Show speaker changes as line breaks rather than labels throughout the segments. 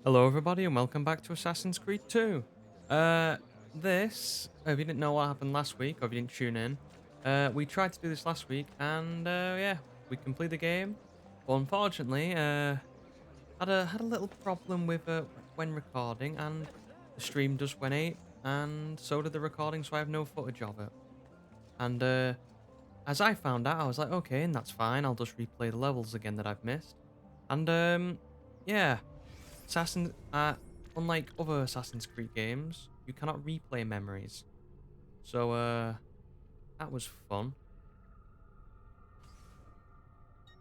Hello, everybody, and welcome back to Assassin's Creed 2. If you didn't know what happened last week, or if you didn't tune in, we tried to do this last week, and yeah, we completed the game. But unfortunately, had a little problem with when recording, and the stream just went ape, and so did the recording, so I have no footage of it. And as I found out, I was like, okay, and that's fine. I'll just replay the levels again that I've missed. And yeah. Assassin, unlike other Assassin's Creed games, you cannot replay memories. So, that was fun.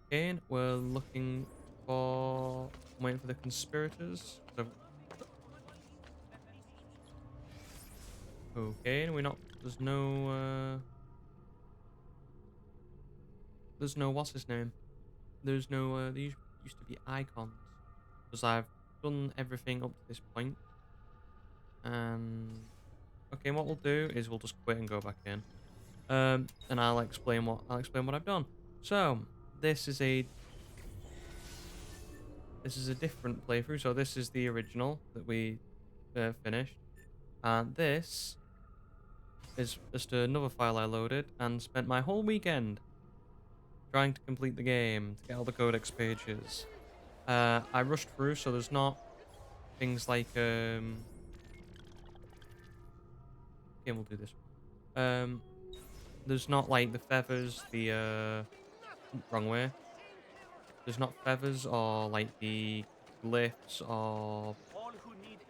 Again, we're looking for, waiting for the conspirators. Okay, we're not, there's no, what's his name? There's no, these used to be icons. Because I've done everything up to this point. And, okay, what we'll do is we'll just quit and go back in. And I'll explain what I've done. So this is a different playthrough. So this is the original that we finished, and this is just another file I loaded and spent my whole weekend trying to complete the game to get all the codex pages. I rushed through, so there's not things like okay, we'll do this. Um, there's not like the feathers, the wrong way. There's not feathers or like the glyphs or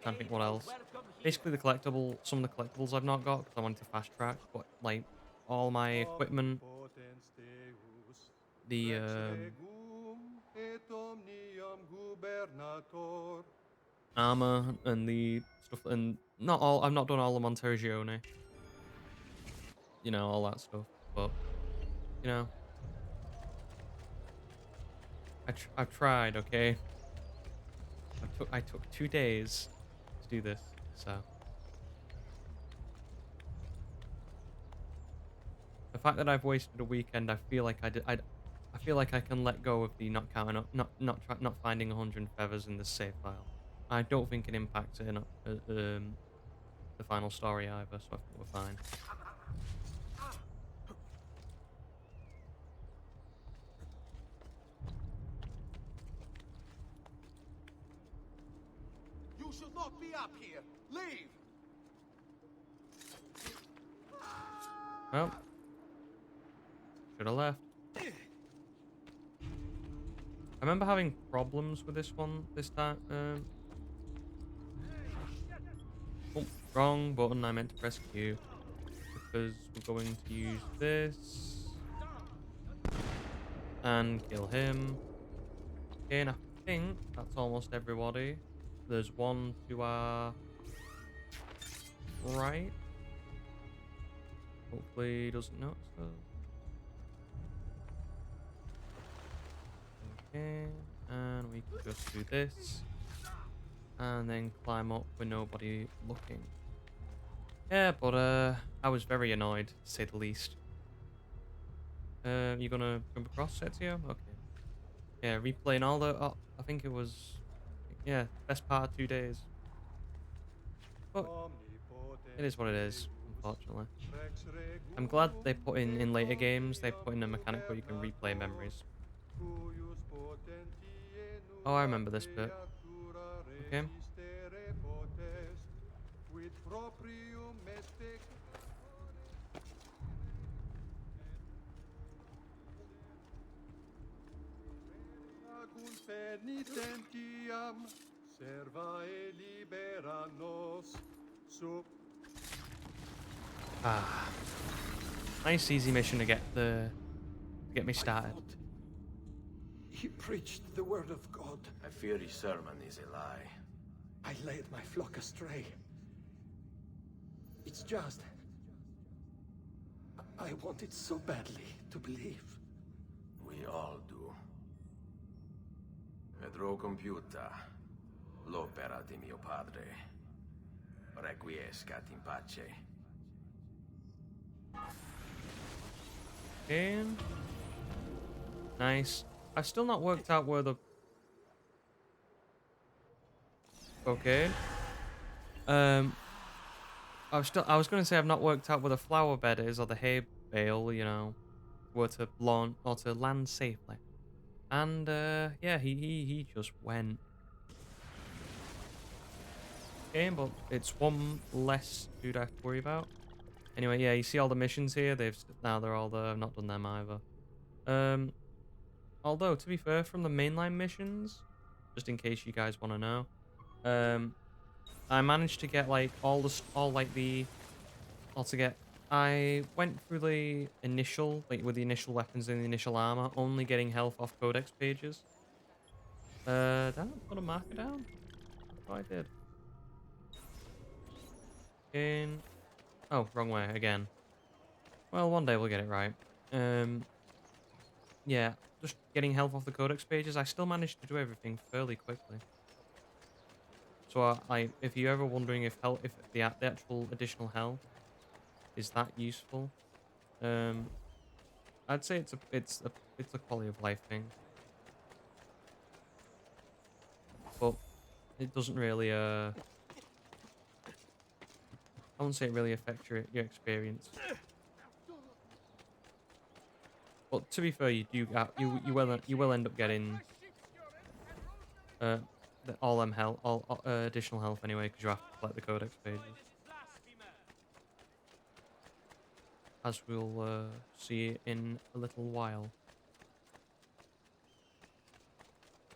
trying to think what else. Basically, some of the collectibles I've not got because I wanted to fast track, but like all my equipment,
Omnipotens Deus,
the
Rex regum et omnium gubernator.
armor and the stuff, and not all. I've not done all the Montergione, all that stuff. But you know, I've tried. Okay, I took 2 days to do this, so the fact that I've wasted a weekend, I feel like I feel like I can let go of the not counting up, not finding 100 feathers in the save file. I don't think it impacts it the final story either, so I think we're fine.
You should not be up here. Leave!
Well, should have left. I remember having problems with this one this time. Oh, wrong button. I meant to press Q because we're going to use this and kill him. Okay, and I think that's almost everybody. There's one to our right. Hopefully he doesn't notice us. Okay, and we can just do this. And then climb up with nobody looking. Yeah, but I was very annoyed, to say the least. You gonna jump across, Ezio? Okay. Yeah, replaying all the... Oh, I think it was... Yeah, best part of 2 days. But it is
Omnipotens
what it is,
Deus,
unfortunately.
Rex
I'm glad
regum
they put in
et
later games, they
omnium
put in a mechanic where you can replay
gubernator,
memories.
cuius potentiae
Oh, I
nulla
remember this bit.
creatura
Okay.
resistere potest, quid proprium est agunt penitentiam, serva e libera nos, sub
Ah, nice easy mission to get me
I
started.
thought he preached the word of God.
I fear his sermon is a lie.
I led my flock astray. It's just... I wanted so badly to believe.
We all do. Vedrò compiuta l'opera di mio padre. Requiescat in pace.
And nice. I've still not worked out where the... Okay. I was gonna say I've not worked out where the flower bed is or the hay bale, you know, where to lawn or to land safely. And yeah, he just went. Game, but it's one less dude I have to worry about. Anyway, yeah, you see all the missions here. Now they're all there. I've not done them either. Um, although to be fair, from the mainline missions, just in case you guys want to know, um, I managed to get like I went through the initial, like with the initial weapons and the initial armor, only getting health off codex pages. Did I not put a marker down? I thought I did. In. Oh, wrong way again. Well, one day we'll get it right. Um, yeah, just getting health off the codex pages. I still managed to do everything fairly quickly. So, if you're ever wondering if the actual additional health is that useful, um, I'd say it's a quality of life thing, but it doesn't really I wouldn't say it really affects your experience. But to be fair, you will end up getting uh all them health, all additional health anyway, because you have to collect the codex pages, as we'll see in a little while.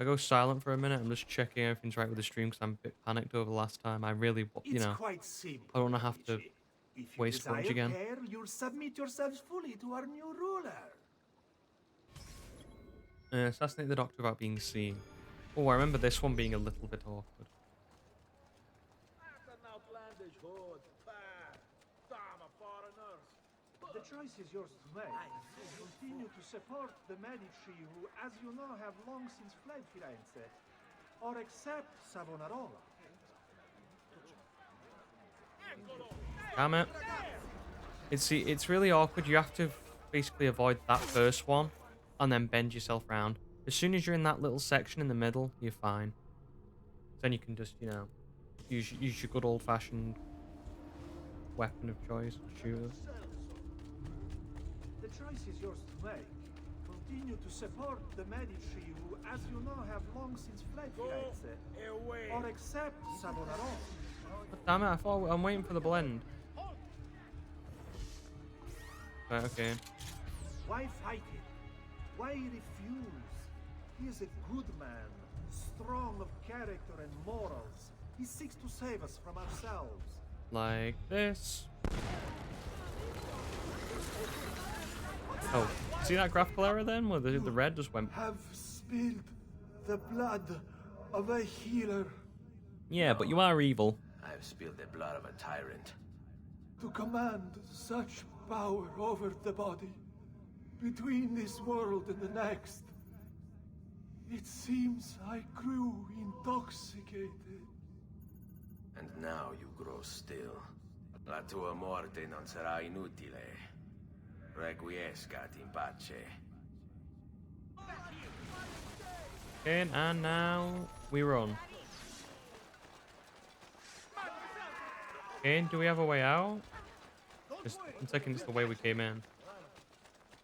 I go silent for a minute. I'm just checking everything's right with the stream because I'm a bit panicked over the last time. I really, you
It's
know,
quite simple,
I don't want to have to
Luigi. If you
waste footage
desire
again.
care, you'll submit yourselves fully to our new ruler.
Assassinate the doctor without being seen. Oh, I remember this one being a little bit awkward.
The choice is yours to make. Continue to support the Medici who, as you know, have long since fled Firenze, or accept Savonarola.
Damn it. It's really awkward. You have to basically avoid that first one and then bend yourself around. As soon as you're in that little section in the middle, you're fine. Then you can just, you know, use your good old-fashioned weapon of choice, shooter.
The choice is yours to make. Continue to support the Medici who, as you know, have long since fled Firenze, or accept Savonarola.
Damn it, I'm waiting for the blend. Right, okay.
Why fight him? Why refuse? He is a good man, strong of character and morals. He seeks to save us from ourselves.
Like this. Oh, see that graphical error then? Where the red just went...
Have spilled the blood of a healer.
Yeah, but you are evil.
I've spilled the blood of a tyrant.
To command such power over the body, between this world and the next. It seems I grew intoxicated.
And now you grow still. La tua morte non sarà inutile. Requiescat in pace.
Okay, and now we run. Okay, do we have a way out? Just I'm thinking it's the way we came in.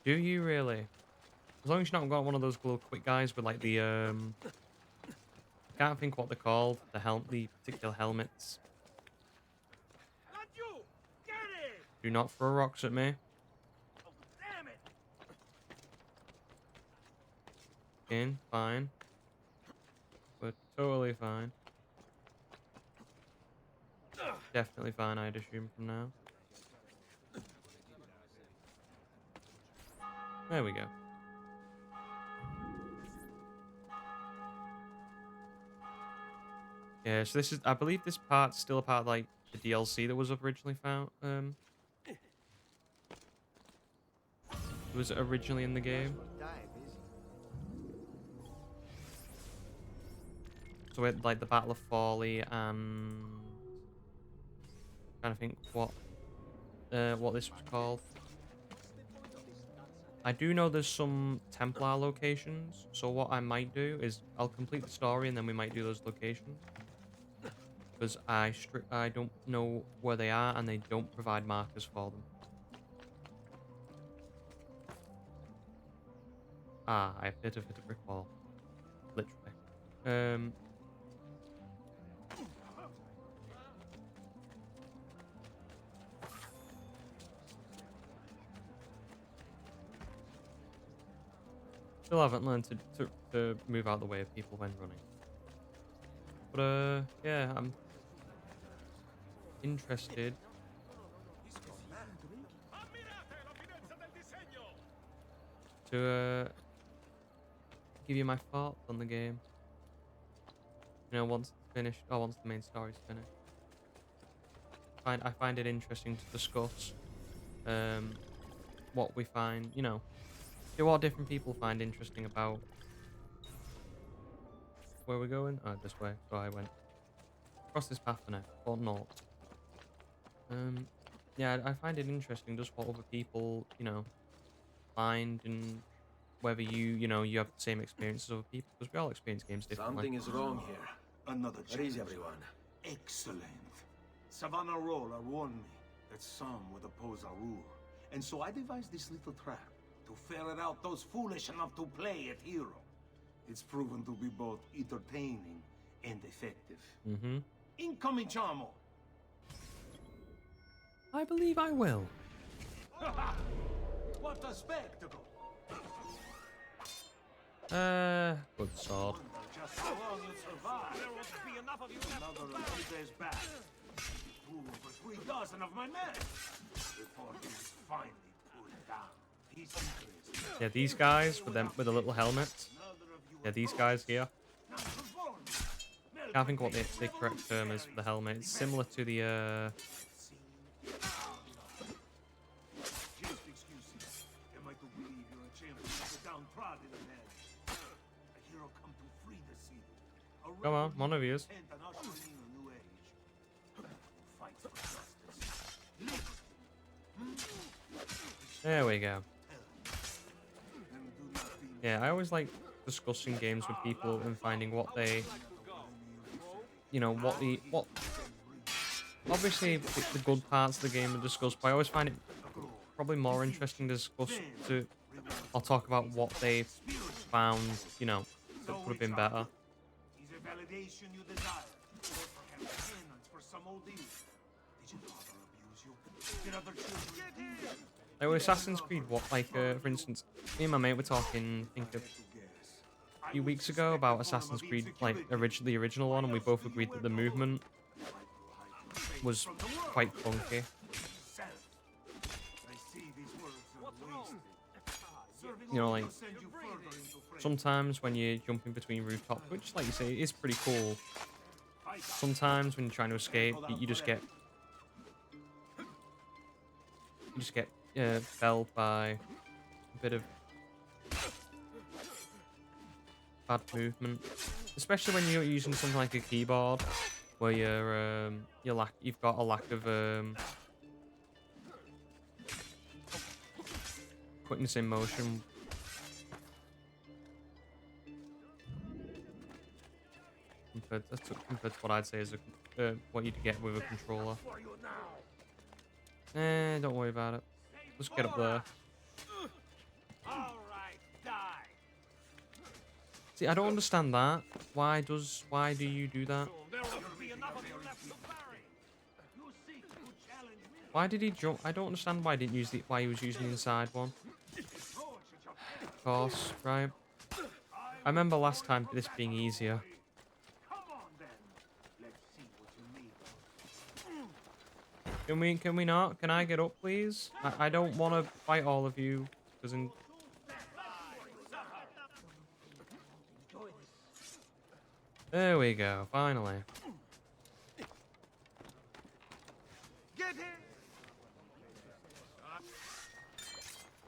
Do you really? As long as you've not got one of those little quick guys with like the I can't think what they're called. The particular helmets. Do not throw rocks at me. In, fine. We're totally fine. Definitely fine, I'd assume from now. There we go. Yeah, so I believe this part's still a part of, like, the DLC that was originally found, was originally in the game. So we had, like, the Battle of Forley and... I'm trying to think what this was called. I do know there's some Templar locations, so what I might do is I'll complete the story and then we might do those locations. because I don't know where they are and they don't provide markers for them. Ah, I appear to have hit a brick wall. Literally. Still haven't learned to move out the way of people when running. But yeah, I'm interested to give you my thoughts on the game. You know, once it's finished, or once the main story's finished. I find it interesting to discuss what we find, you know, what different people find interesting about where we're going. Oh, this way. So I went across this path for now, or not. Yeah, I find it interesting just what other people, you know, find and whether you know, you have the same experiences as other people, because we all experience games differently.
Something is wrong here.
Another
Where is
challenge.
everyone?
Excellent. Savannah Roller warned me that some would oppose our rule. And so I devised this little trap to ferret out those foolish enough to play at hero. It's proven to be both entertaining and effective.
Mm-hmm.
Incoming, Chamo!
I believe I will.
What a spectacle!
Good sword.
Just how long you survive. There won't be enough of you another 2 days back. Threw over 3 dozen of my men before he was finally pulled down. He's interested.
Yeah, these guys with them with the little helmets. Yeah, these guys here. I can't think what the correct term is for the helmet. It's similar to the
Just excuses. Am I to believe you're a champion of the downtrodden man? A hero come to free the city.
Come on, one of yous.
And an usher in a new age. Fight for justice.
There we go.
And do not be
Yeah, I always like discussing games with people and finding what they, you know, what. Obviously, the good parts of the game are discussed, but I always find it probably more interesting to discuss or talk about what they found, you know, that could have been better.
Is a validation you desire, or perhaps penance for some old deed. Did your father abuse you? Did other children abuse you?
Like with Assassin's Creed, what, like, for instance, me and my mate were talking, I think, a few weeks ago about Assassin's Creed, like, the original one, and we both agreed that the movement was quite funky. You know, like, sometimes when you're jumping between rooftops, which, like you say, is pretty cool, sometimes when you're trying to escape, you just get felled by a bit of bad movement, especially when you're using something like a keyboard, where you've got a lack of quickness in motion. Compared to what I'd say is what you'd get with a controller. Don't worry about it. Let's get up there. See, I don't understand that. Why do you do that? Why did he jump? I don't understand why he was using the inside one. Of course, right. I remember last time this being easier. Can we not? Can I get up, please? I don't want to fight all of you, because there we go, finally.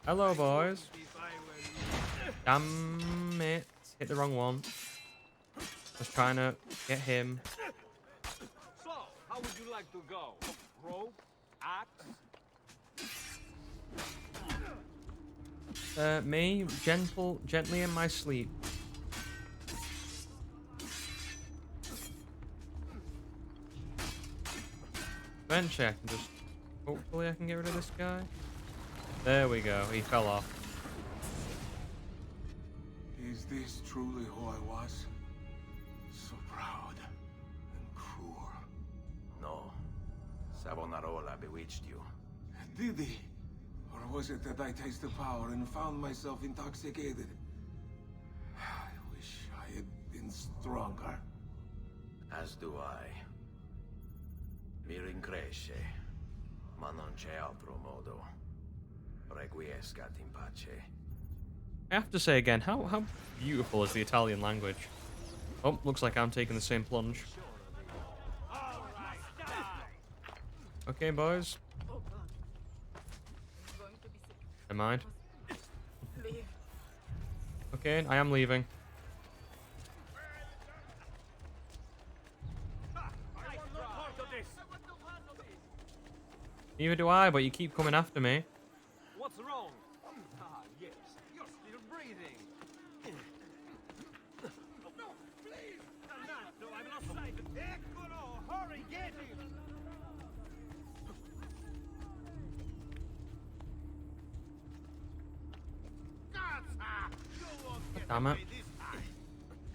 Hello, boys. Damn it. Hit the wrong one. Just trying to get him.
So, how would you like to go? Rope? Axe?
Me, gently in my sleep. Eventually I can just... Hopefully I can get rid of this guy. There we go. He fell off.
Is this truly who I was? So proud and cruel.
No. Savonarola bewitched you.
Did he? Or was it that I tasted power and found myself intoxicated? I wish I had been stronger.
As do I. Mi rincresce, ma non c'è altro modo. Requiescat in pace.
I have to say again, how beautiful is the Italian language? Oh, looks like I'm taking the same plunge. Okay, boys. Never mind. Okay, I am leaving. Neither do I, but you keep coming after me.
What's wrong? Ah, yes, you're still breathing. No, please! No, I've lost sight. Eccolo! Hurry, get him!
Damn it.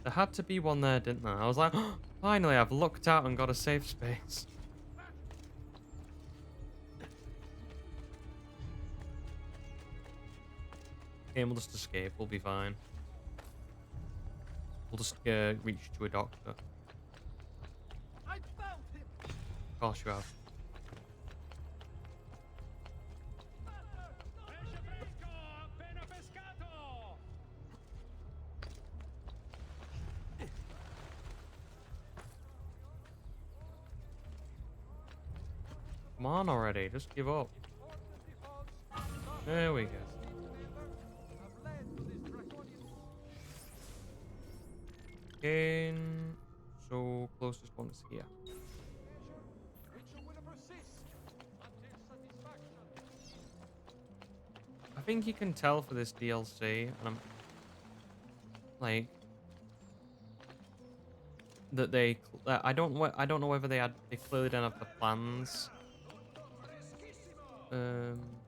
There had to be one there, didn't there? I was like, oh, finally, I've looked out and got a safe space. Okay, we'll just escape. We'll be fine. We'll just reach to a doctor.
I found him!
Of course you have. Come on already, just give up. There we go. Again, so closest one is here. I think you can tell for this DLC, and I'm like that they. I don't know whether they clearly don't have the plans.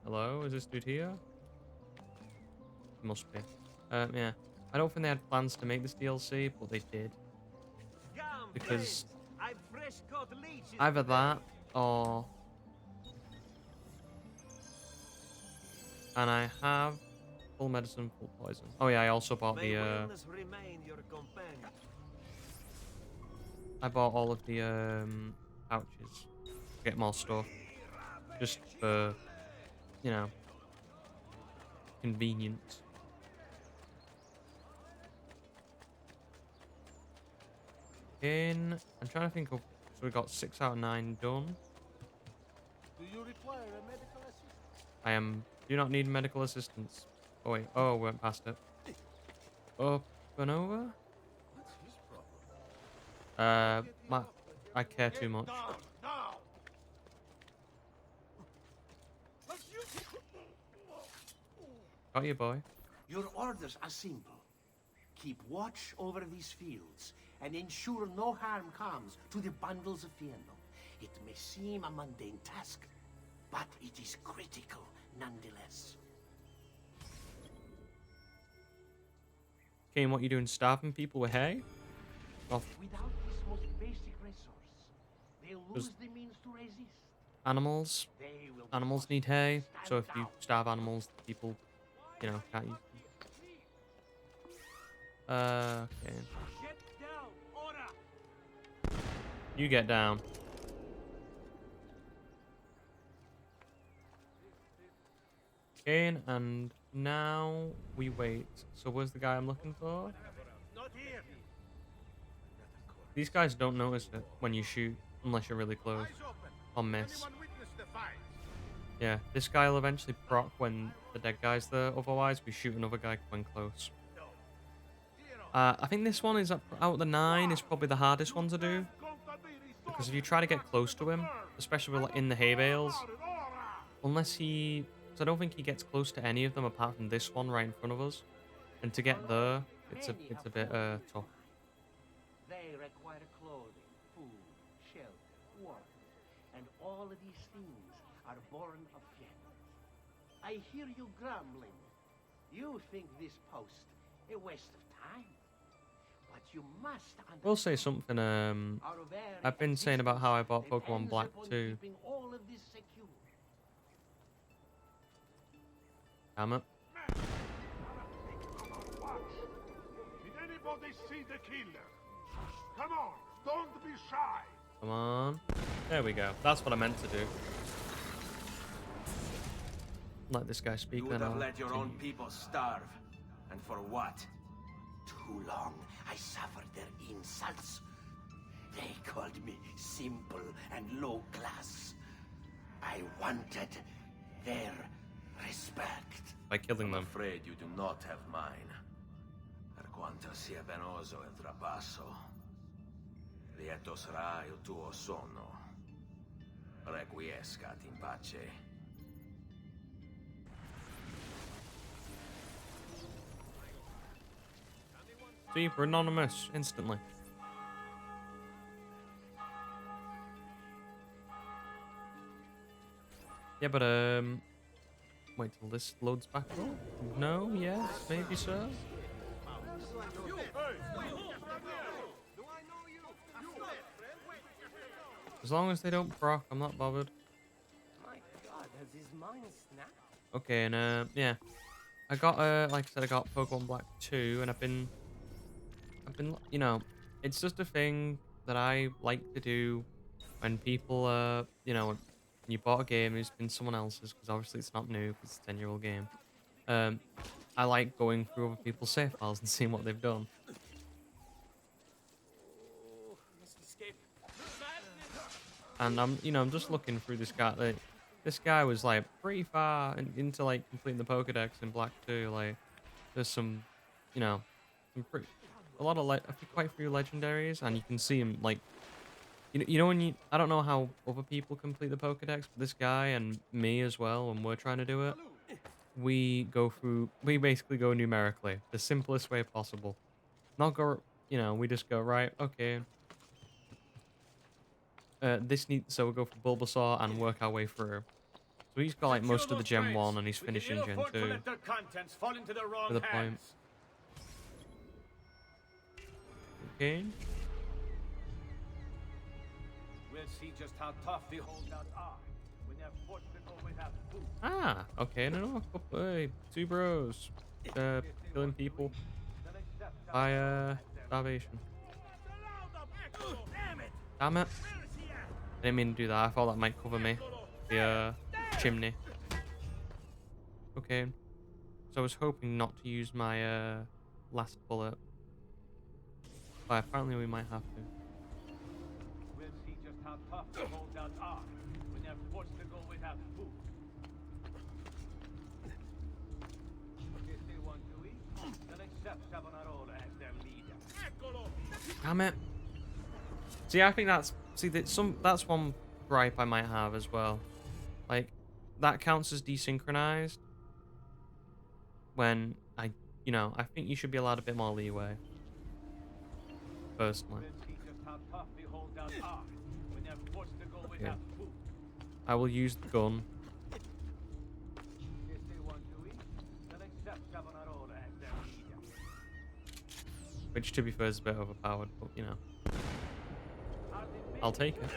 Hello, is this dude here? Must be. Yeah. I don't think they had plans to make this DLC, but they did. Because either that or... And I have full medicine, full poison. Oh yeah, I also bought the... I bought all of the pouches to get more stuff. Just for, you know, convenience. I'm trying to think of... So we got 6 out of 9 done.
Do you require a medical assistant?
I am... Do not need medical assistance. Oh wait, oh, we went past it. Up and over?
What's his problem?
I care too much.
Now!
Got you, boy.
Your orders are simple. Keep watch over these fields and ensure no harm comes to the bundles of Fieno. It may seem a mundane task, but it is critical nonetheless.
Okay, and what you doing? Starving people with hay? Off
Without this most basic resource, they'll lose the means to resist.
animals.
They will be
Animals
forced
need
to
hay,
stand
so if you
down.
starve animals, people, you know, can't use them. Okay.
Get down! Ora!
You get down. Okay, and now we wait. So where's the guy I'm looking for?
Not here!
These guys don't notice it when you shoot, unless you're really close.
Eyes open!
Or miss.
Anyone witness the fight?
Yeah, this guy will eventually proc when the dead guy's there. Otherwise, we shoot another guy when close. I think this one is out of the 9 is probably the hardest one to do. Because if you try to get close to him, especially like in the hay bales, unless he... So I don't think he gets close to any of them apart from this one right in front of us. And to get there, it's a bit tough.
They require clothing, food, shelter, water, and all of these things are born of Fienno. I hear you grumbling. You think this post a waste of time. But you must understand.
We'll say something. I've been saying about how I bought Pokemon Black 2.
All of this secure.
Damn it.
Did anybody see the killer? Come on, don't be shy.
Come on. There we go. That's what I meant to do. Let this guy speak
You
then
would have
I'll
let your own
continue.
people starve. And for what?
Too long I suffered their insults. They called me simple and low class. I wanted their respect.
By killing
I'm
them.
afraid you do not have mine. Per quanto sia penoso il trapasso, lieto sarà il tuo sonno. Requiescat in pace.
See, we're anonymous instantly. Yeah, but wait till this loads back up. No, yes, maybe so. As long as they don't proc, I'm not bothered.
My God, has his mind snapped?
Okay, and yeah, I got like I said, I got Pokemon Black 2, and I've been, you know, it's just a thing that I like to do when people, you know, when you bought a game and it's been someone else's, because obviously it's not new, because it's a 10-year-old game. I like going through other people's save files and seeing what they've done. And I'm just looking through this guy. Like, this guy was like pretty far into like completing the Pokedex in Black 2. Like, there's some, a lot of quite a few legendaries, and you can see him like, you know when I don't know how other people complete the Pokedex, but this guy and me as well, when we're trying to do it, we basically go numerically, the simplest way possible. Not go, we just go right, okay. So we'll go for Bulbasaur and work our way through. So he's got like most of the Gen 1 and he's finishing Gen 2. For the point. Okay.
We'll see just how tough the holdouts are when they're forced to go without food.
Ah, okay, no, hey, two bros. Killing people by starvation. Damn it. I didn't mean to do that. I thought that might cover me. The chimney. Okay. So I was hoping not to use my last bullet. But apparently we might have to.
We'll see just how tough the holdouts are when they're forced to go without food. If they want to eat, then accept Savonarola as their leader.
Damn it. See, I think that's one gripe I might have as well. Like, that counts as desynchronized. When I think you should be allowed a bit more leeway. Personally.
We'll see just how tough the holdouts are when they're forced to go without food.
I will use the gun.
If they want to eat, then accept Savonarola as their leader.
Which, to be fair, is a bit overpowered, but I'll take it.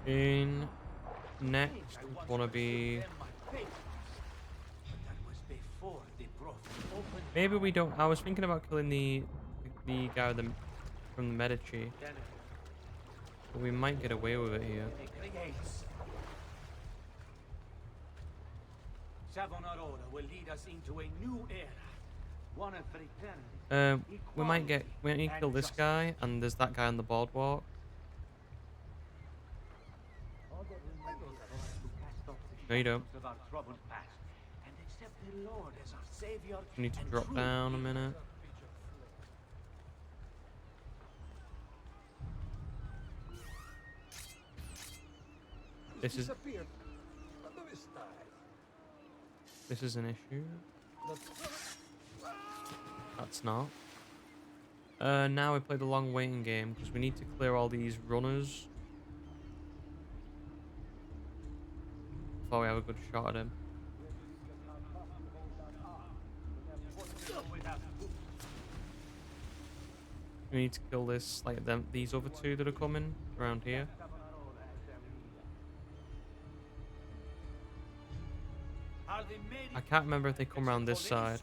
In next, we want to be. Maybe we don't. I was thinking about killing the guy from the Medici, but we might get away with it here.
Savonarola will lead us into a new era. One of fraternity.
We might need to kill this guy, and there's that guy on the boardwalk. No, you don't. We need to drop down a minute. This is an issue. That's not. Now we play the long waiting game because we need to clear all these runners before we have a good shot at him. We need to kill this, like these other two that are coming around here. I can't remember if they come around this side.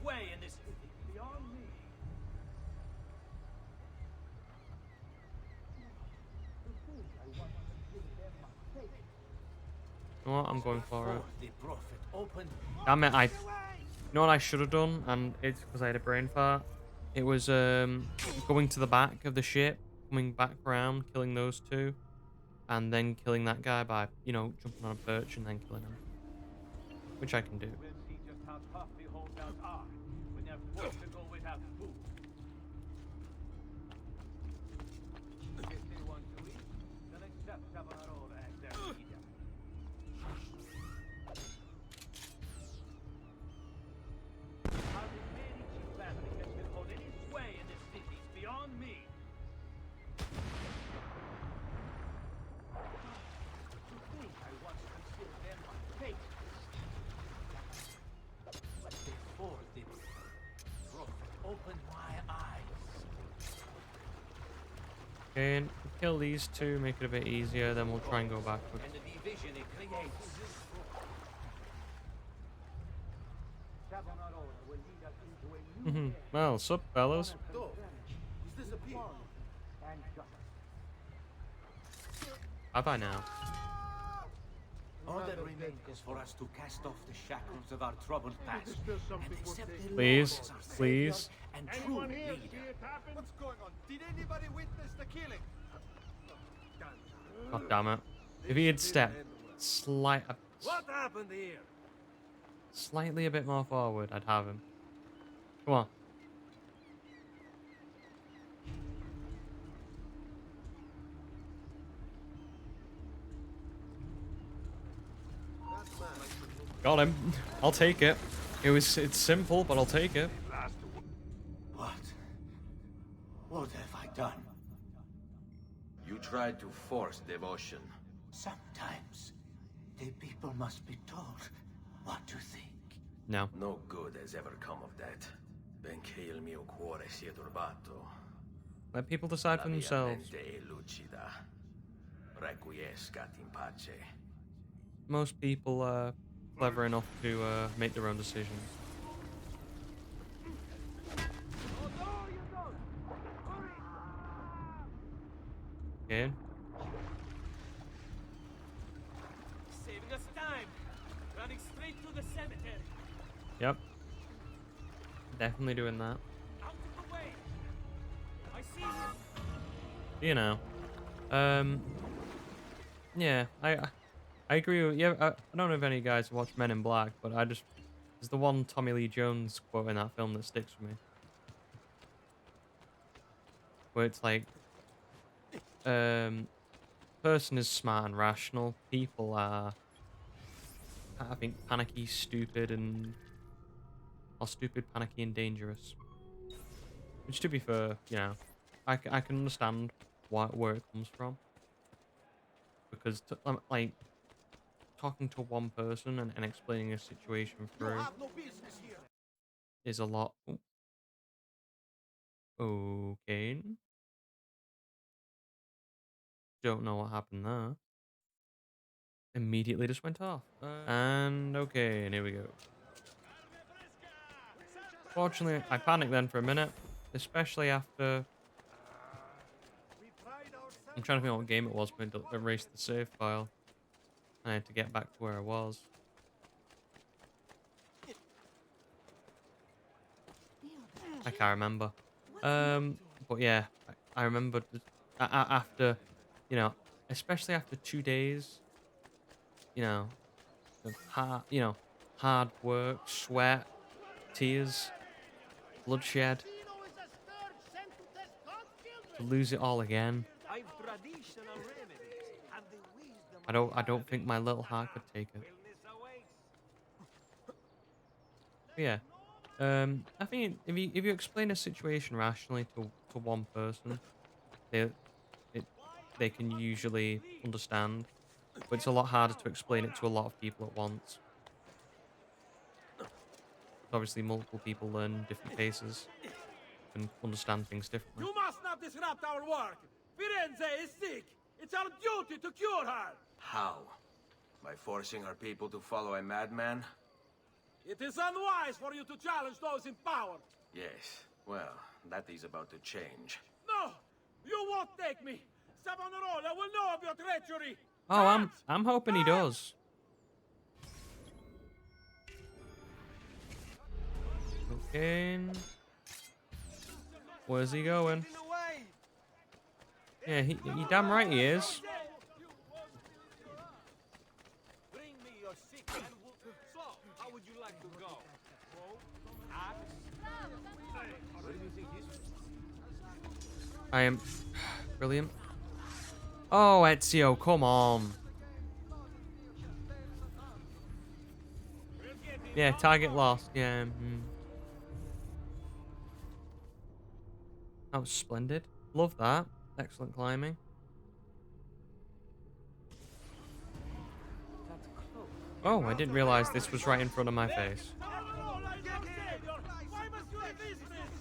You know what? I'm going for it. Damn it! You know what I should have done, and it's because I had a brain fart. It was going to the back of the ship, coming back around, killing those two, and then killing that guy by, you know, jumping on a perch and then killing him, which I can do.
We'll see just how tough the holdouts are when they're forced to go without food. If they want to eat, then accept Savonarola as their leader. How the Medici family can still hold any sway in this city is beyond me. To think I once considered them my fate. But before the prophet opened my eyes.
Okay, and kill these two, make it a bit easier, then we'll try and go backwards.
And the division it creates. Savonarola will lead us into a new
Well, sup, fellas?
He's disappeared.
and justice.
Bye-bye now.
All that remains is for us to cast off the shackles of our troubled past and accept the
Please,
Lord as our
please.
Savior and true leader.
What's going on? Did anybody witness the killing?
God damn it. If he had stepped
What happened here?
slightly a bit more forward, I'd have him. Come on. Got him. I'll take it. It's simple, but I'll take it.
What? What have I done?
You tried to force devotion.
Sometimes the people must be told what to think.
No.
No good has ever come of that. Benché il mio cuore sia turbato.
Let people decide for
La mia
themselves.
mente è lucida. Requiescat in pace.
Most people are clever enough to make their own decisions. Okay.
Saving us time. Running straight to the cemetery.
Yep. Definitely doing that.
Out of the way. I see him.
You know. Yeah, I agree with you. I don't know if any of you guys watch Men in Black, but there's the one Tommy Lee Jones quote in that film that sticks with me. Where it's like, person is smart and rational. People are, I think, panicky, stupid, or stupid, panicky, and dangerous. Which, to be fair, you know, I can understand where it comes from. Because, like, talking to one person and explaining a situation through is a lot. Okay. Don't know what happened there. Immediately just went off. And okay, and here we go. Fortunately, I panicked then for a minute, especially after. I'm trying to think what game it was, but it erased the save file. I had to get back to where I was. I can't remember. But yeah, I remember after, you know, especially after 2 days, you know, of hard work, sweat, tears, bloodshed, to lose it all again.
I've traditional remedies and the wisdom
I don't think my little heart could take it.
wellness awaits.
But yeah, I think if you explain a situation rationally to one person, they it they can usually understand. But it's a lot harder to explain it to a lot of people at once. Obviously, multiple people learn different paces and understand things differently.
You must not disrupt our work. Firenze is sick. It's our duty to cure her.
How? By forcing our people to follow a madman?
It is unwise for you to challenge those in power.
Yes. Well, that is about to change.
No, you won't take me. Savonarola will know of your treachery.
Oh,
Guards!
I'm hoping he does. Okay. Where's he going? Yeah, he damn right he is.
Bring me your sick and so, how would you like to go? Where do you think this?
I am brilliant. Oh, Ezio, come on. Yeah, target lost. Yeah. That was splendid. Love that. Excellent climbing. Oh, I didn't realize this was right in front of my face.
Savonarola is our savior. Why must you resist this?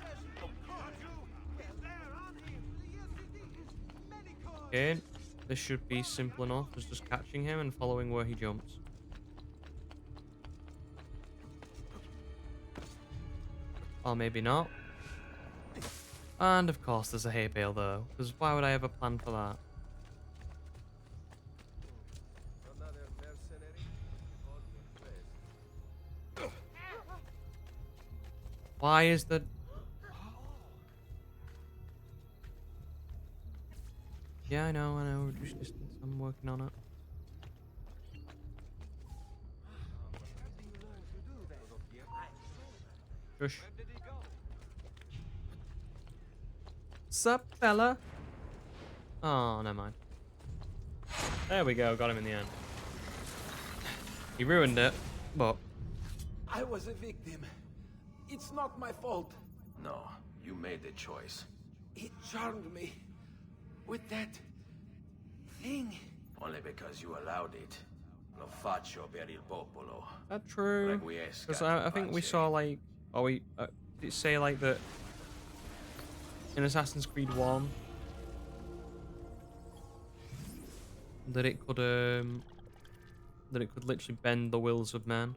Okay, this should be simple enough as just catching him and following where he jumps. Or maybe not. And of course there's a hay bale though, because why would I ever plan for that? Why is the... Yeah, I know, reduce distance, I'm working on it. Shush. Sup, fella? Oh, never mind. There we go, got him in the end. He ruined it, but...
I was a victim. It's not my fault.
No, you made the choice.
It charmed me. With that... thing.
Only because you allowed it. Lo faccio per il popolo.
That's true.
Requiescat
Because I think we
pace.
saw like... Oh, did it say like that... In Assassin's Creed 1... That it could literally bend the wills of men.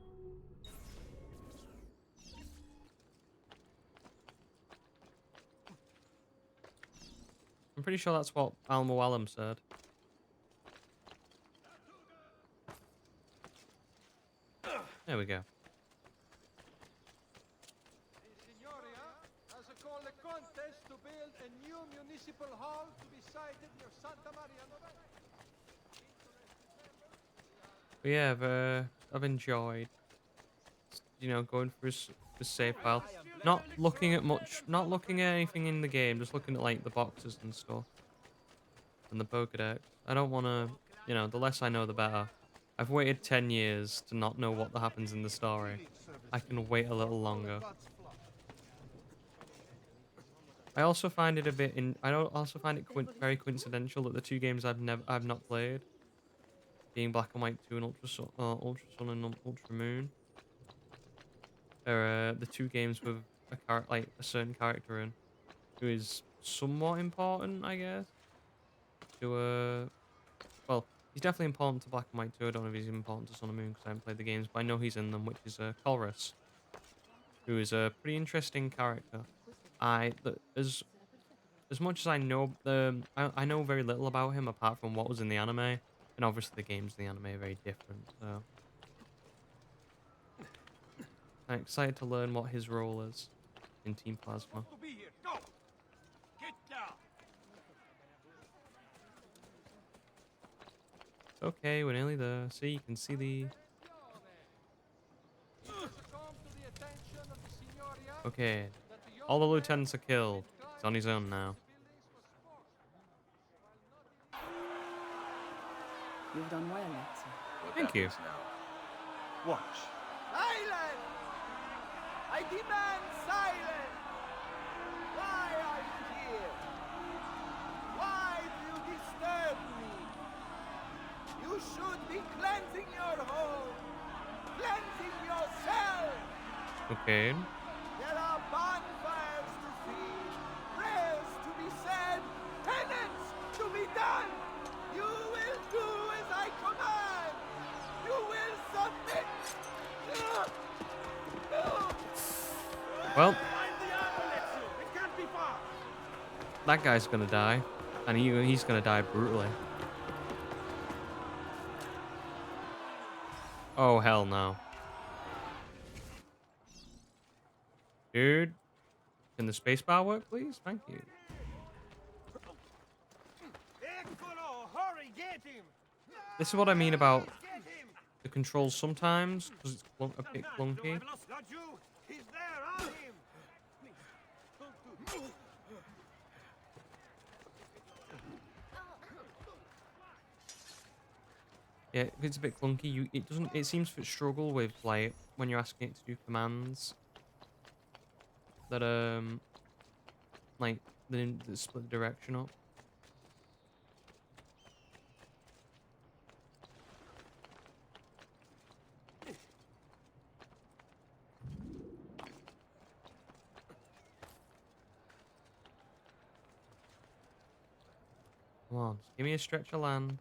I'm pretty sure that's what Al-Mualim said. There we go.
Signoria has called a contest to build a new municipal hall to be sited near Santa Maria Novella.
But yeah, I've enjoyed, going through the save file. Not looking at anything in the game, just looking at like the boxes and stuff. And the Pokédex. I don't want to, the less I know, the better. I've waited 10 years to not know what happens in the story. I can wait a little longer. I also find it very coincidental that the two games I've not played, being Black and White 2 and Ultra Sun and Ultra Moon, are the two games with a certain character in, who is somewhat important, I guess. Well, he's definitely important to Black and White 2. I don't know if he's important to Sun and Moon because I haven't played the games, but I know he's in them, which is Colress, who is a pretty interesting character. As much as I know, I know very little about him apart from what was in the anime, and obviously the games in the anime are very different. So I'm excited to learn what his role is in Team Plasma.
To be here. Go. Get down.
It's okay, we're nearly there. See, you can see the... Okay, all the lieutenants are killed. He's on his own now.
You've done well, Ezio.
What
Thank you.
happens now?
Watch. Silence! I demand silence! Why are you here? Why do you disturb me? You should be cleansing your home, cleansing yourself!
Okay.
There are bonfires to see, prayers to be said, penance to be done! You will do as I command! You will submit!
Well,
Find the ambulance! It can't be far!
that guy's gonna die. And he's gonna die brutally. Oh, hell no. Dude, can the spacebar work, please? Thank you.
Eccolo! Hurry, get him!
This is what I mean about
Get him!
the controls sometimes, because it's a bit clunky.
Laggiù! He's there! On him! Please, don't do this.
Yeah, it's a bit clunky. It seems to struggle with, like, when you're asking it to do commands that like that split the direction up. Come on, just give me a stretch of land.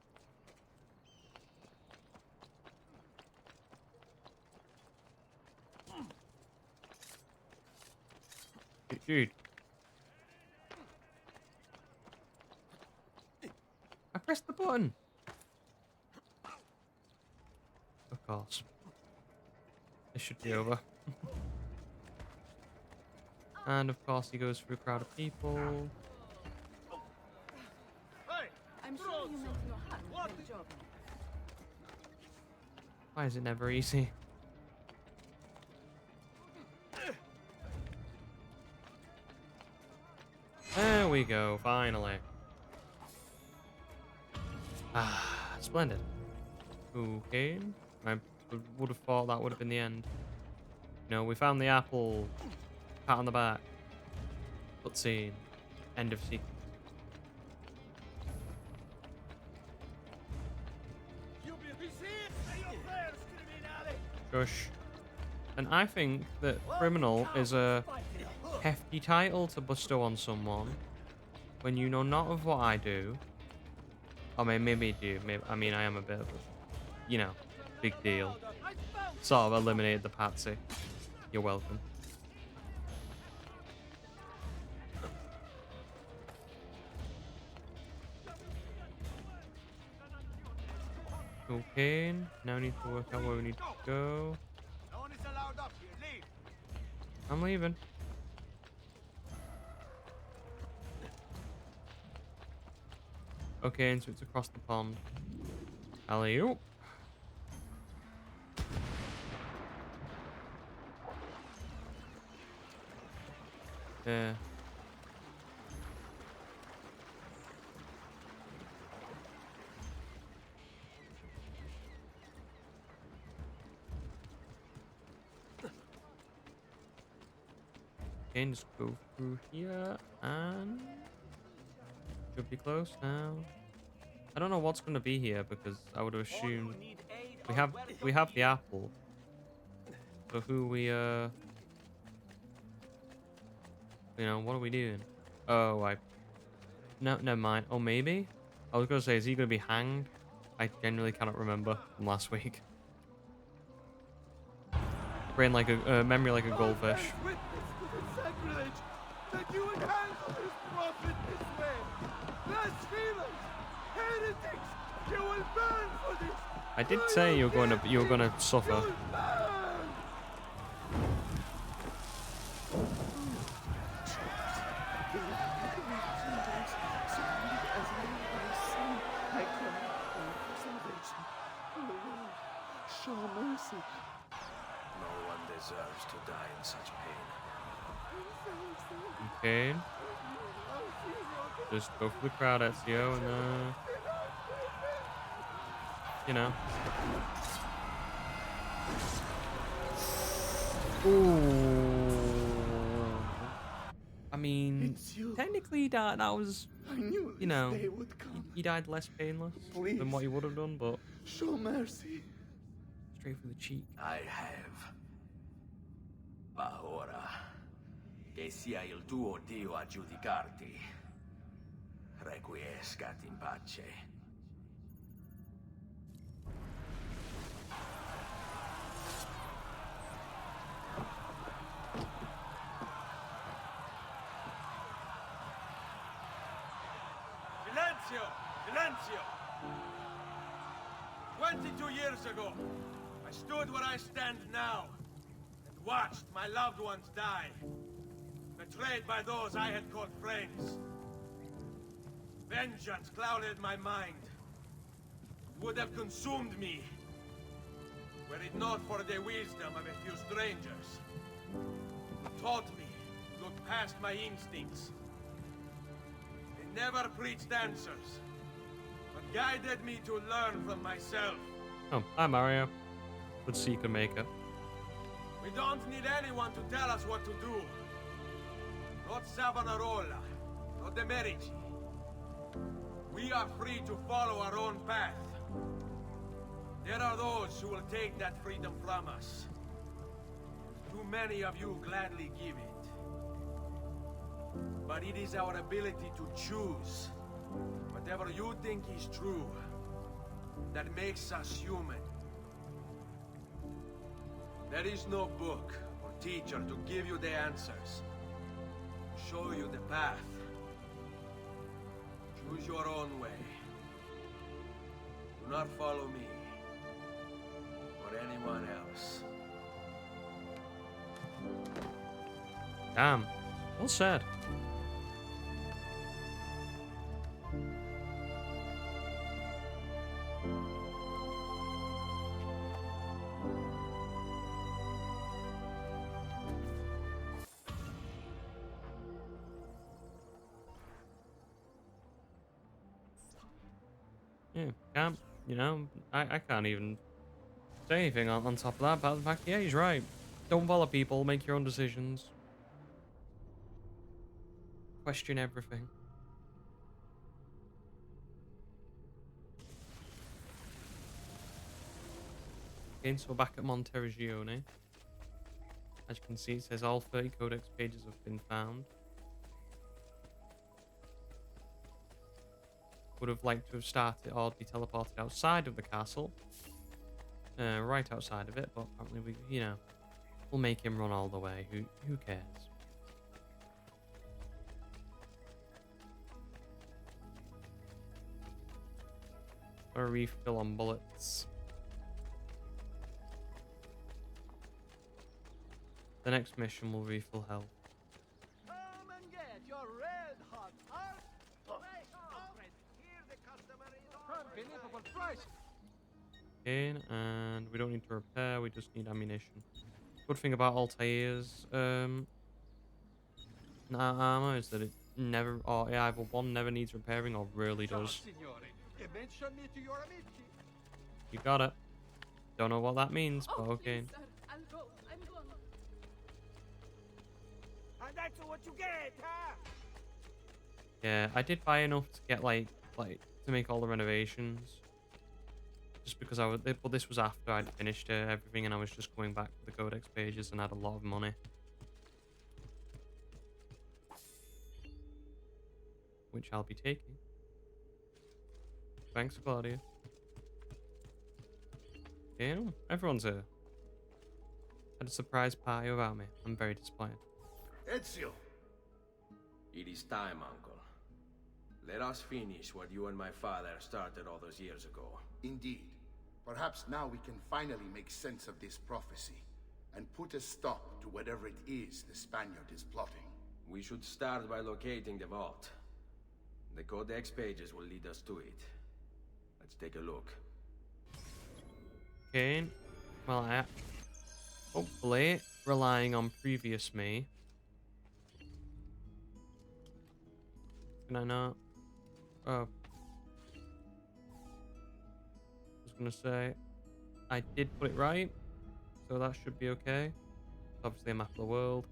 Dude. I pressed the button. Of course. This should be over. And of course he goes through a crowd of people.
I'm sure you meant your heart a great job.
Why is it never easy? There we go, finally. Ah, splendid. Okay. I would have thought that would have been the end. No, we found the apple. Pat on the back. Cutscene. End of sequence. Shush. And I think that criminal is a hefty title to bestow on someone when you know not of what I do. I mean, maybe you do. Maybe, I mean, I am a bit of a, you know, big deal. Sort of eliminated the patsy. You're welcome. Okay, now we need to work out where we need to go.
No one is allowed up here. Leave!
I'm leaving. Okay, and so it's across the pond. Alley-oop. Yeah. Okay, just go through here and should be close now. I don't know what's gonna be here because I would have assumed we have the apple. So who we you know, what are we doing? Oh, no, never mind. Oh, maybe? I was gonna say, is he gonna be hanged? I genuinely cannot remember from last week. Brain like a memory like a goldfish.
Witness to the sacrilege that you would handle this prophet this way. Blasphemers, heretics, you will burn for this.
I did say you were gonna suffer.
You will burn.
Show mercy.
No one deserves to die in such pain.
Okay. Just go for the crowd, Ezio, and you know. Ooh. mean,
It's you.
technically that was,
I knew
you
this
know,
day would come.
he died less painless
Please.
than what he would have done, but
Show mercy.
straight for the cheek.
I have. Ma ora, che sia il tuo Dio a giudicarti, requiescat in pace.
Silenzio! Silenzio! 22 years ago, I stood where I stand now and watched my loved ones die, betrayed by those I had called friends. Vengeance clouded my mind. It would have consumed me, were it not for the wisdom of a few strangers who taught me to look past my instincts. They never preached answers, but guided me to learn from myself.
Oh, hi Mario. Good to see you can make it.
We don't need anyone to tell us what to do. Not Savonarola, not the Medici. We are free to follow our own path. There are those who will take that freedom from us. Too many of you gladly give it. But it is our ability to choose whatever you think is true that makes us human. There is no book or teacher to give you the answers, to show you the path. Choose your own way. Do not follow me or anyone else.
Damn. Well said. Yeah, can't, you know, I can't even say anything on top of that, but the fact, yeah, he's right. Don't follow people, make your own decisions. Question everything. Okay, so we're back at Monteriggione. As you can see, it says all 30 codex pages have been found. Would have liked to have started or be teleported outside of the castle. Right outside of it, but apparently we, you know, we'll make him run all the way. Who cares? A refill on bullets. The next mission will refill health.
Come and get your red hot heart. Hey, Alfred, here the customer is
Unbelievable price!
In, and we don't need to repair, we just need ammunition. Good thing about Altair's armor is that it never, or it either one never needs repairing or rarely does.
Signore, e mention me to your amici.
You got it. Don't know what that means, but
Oh,
okay.
please, sir. I'll go. I'm gone.
And that's what you get, huh?
Yeah, I did buy enough to get like to make all the renovations. Just because I was, but this was after I'd finished everything, and I was just going back to the codex pages and had a lot of money, which I'll be taking. Thanks, Claudia. Yeah, no, everyone's here. Had a surprise party without me. I'm very disappointed.
Ezio!
It is time, Uncle. Let us finish what you and my father started all those years ago.
Indeed. Perhaps now we can finally make sense of this prophecy and put a stop to whatever it is the Spaniard is plotting.
We should start by locating the vault. The codex pages will lead us to it. Let's take a look.
Okay. Well, hopefully, relying on previous me. Can I not? Oh. I was gonna say, I did put it right, so that should be okay. It's obviously a map of the world.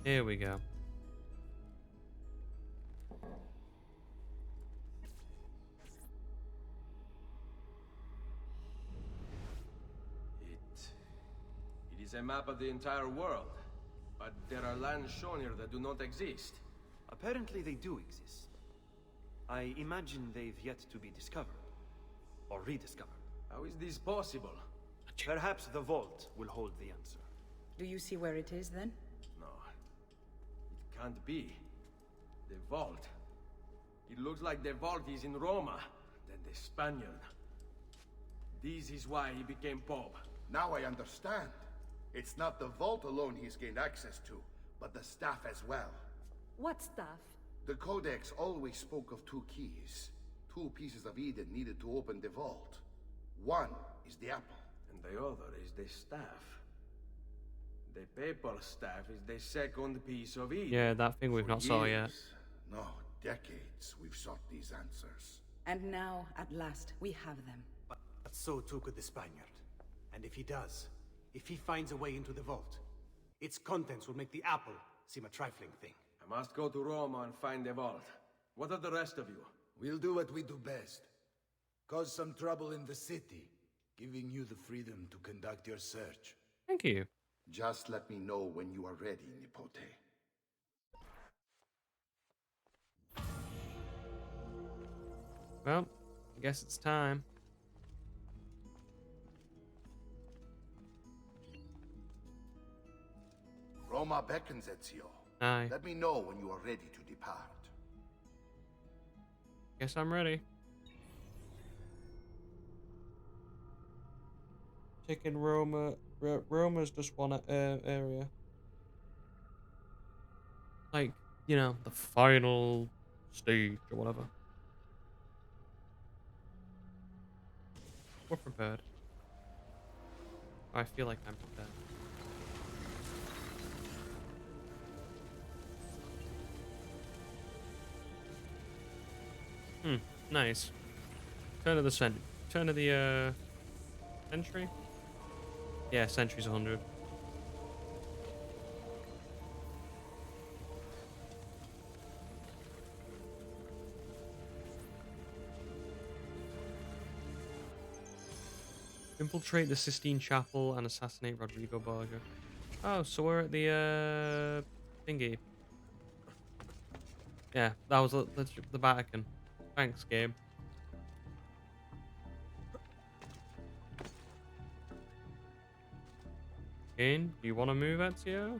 Here we go.
It is a map of the entire world, but there are lands shown here that do not exist.
Apparently they do exist. I imagine they've yet to be discovered. Or rediscovered.
How is this possible?
Perhaps the vault will hold the answer.
Do you see where it is then?
No. It can't be. The vault. It looks like the vault is in Roma. Then the Spaniard. This is why he became Pope.
Now I understand. It's not the vault alone he's gained access to, but the staff as well.
What stuff?
The Codex always spoke of two keys. Two pieces of Eden needed to open the vault. One is the apple.
And the other is the staff. The papal staff is the second piece of Eden.
Yeah, that thing we've
For
not saw yet.
years, no, decades, we've sought these answers.
And now, at last, we have them.
But so too could the Spaniard. And if he does, if he finds a way into the vault, its contents will make the apple seem a trifling thing.
I must go to Roma and find the vault. What of the rest of you?
We'll do what we do best. Cause some trouble in the city, giving you the freedom to conduct your search.
Thank you.
Just let me know when you are ready, Nipote.
Well, I guess it's time.
Roma beckons, Ezio.
Aye.
Let me know when you are ready to depart.
Guess I'm ready. Taking Roma. Roma's just one area. Like, you know, the final stage or whatever. We're prepared. I feel like I'm prepared. Nice. Turn of the century? Yeah, century's 100. Infiltrate the Sistine Chapel and assassinate Rodrigo Borgia. Oh, so we're at the thingy. Yeah, that was the Vatican. Thanks, game. In, do you want to move, Ezio?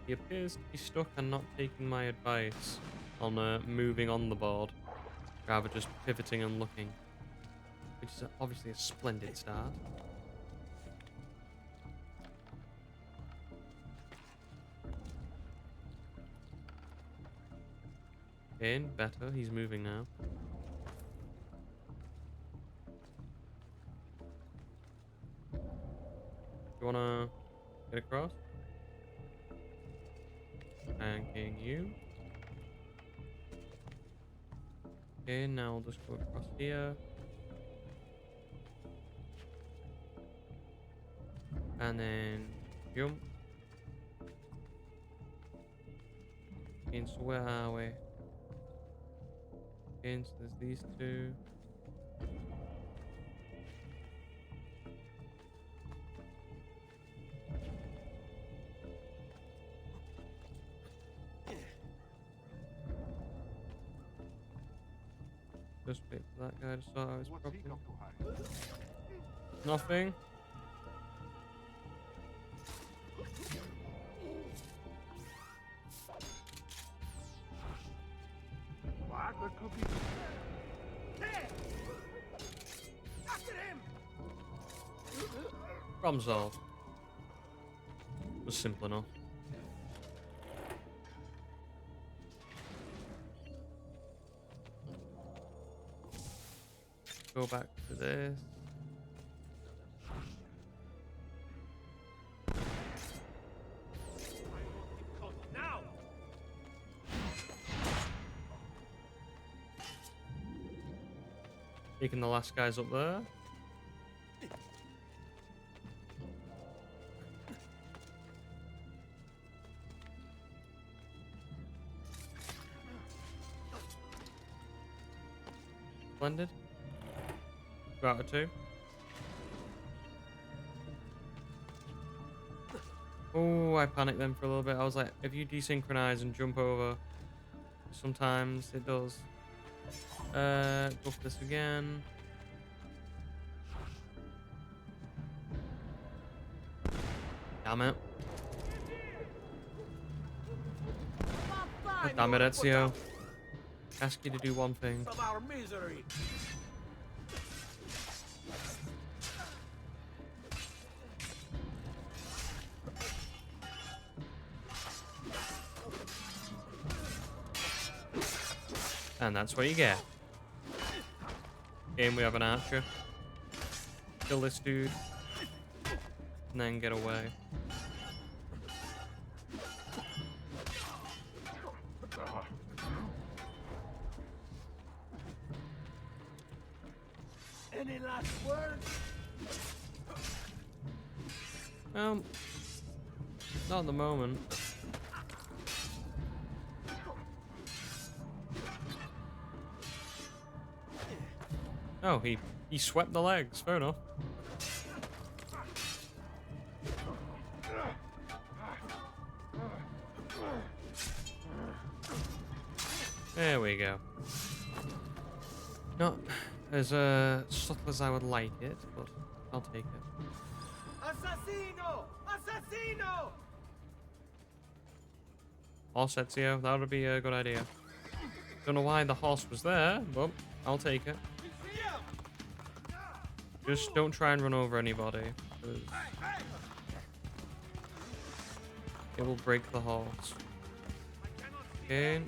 He appears to be stuck and not taking my advice on moving on the board, rather just pivoting and looking, which is obviously a splendid start. In, better, he's moving now. You wanna get across? And king you. Okay, now we'll just go across here. And then jump. Okay, so where are we? Okay, so there's these two. Just wait for that guy to sort out his problem. Nothing. Problem solved. Was simple enough. Go back to this.
Now!
Taking the last guys up there. Splendid. 2 out of 2. Oh, I panicked then for a little bit. I was like, if you desynchronize and jump over, sometimes it does. Go for this again. Damn it. Oh, damn it, Ezio. Ask you to do one thing.
Of our misery.
And that's what you get. Game, we have an archer. Kill this dude. And then get away.
Any last words?
Not at the moment. Oh, he swept the legs. Fair enough. There we go. Not as subtle as I would like it, but I'll take it.
Assassino! Assassino!
Horse Ezio, that would be a good idea. Don't know why the horse was there, but I'll take it. Just don't try and run over anybody, 'cause it will break the horse. Okay.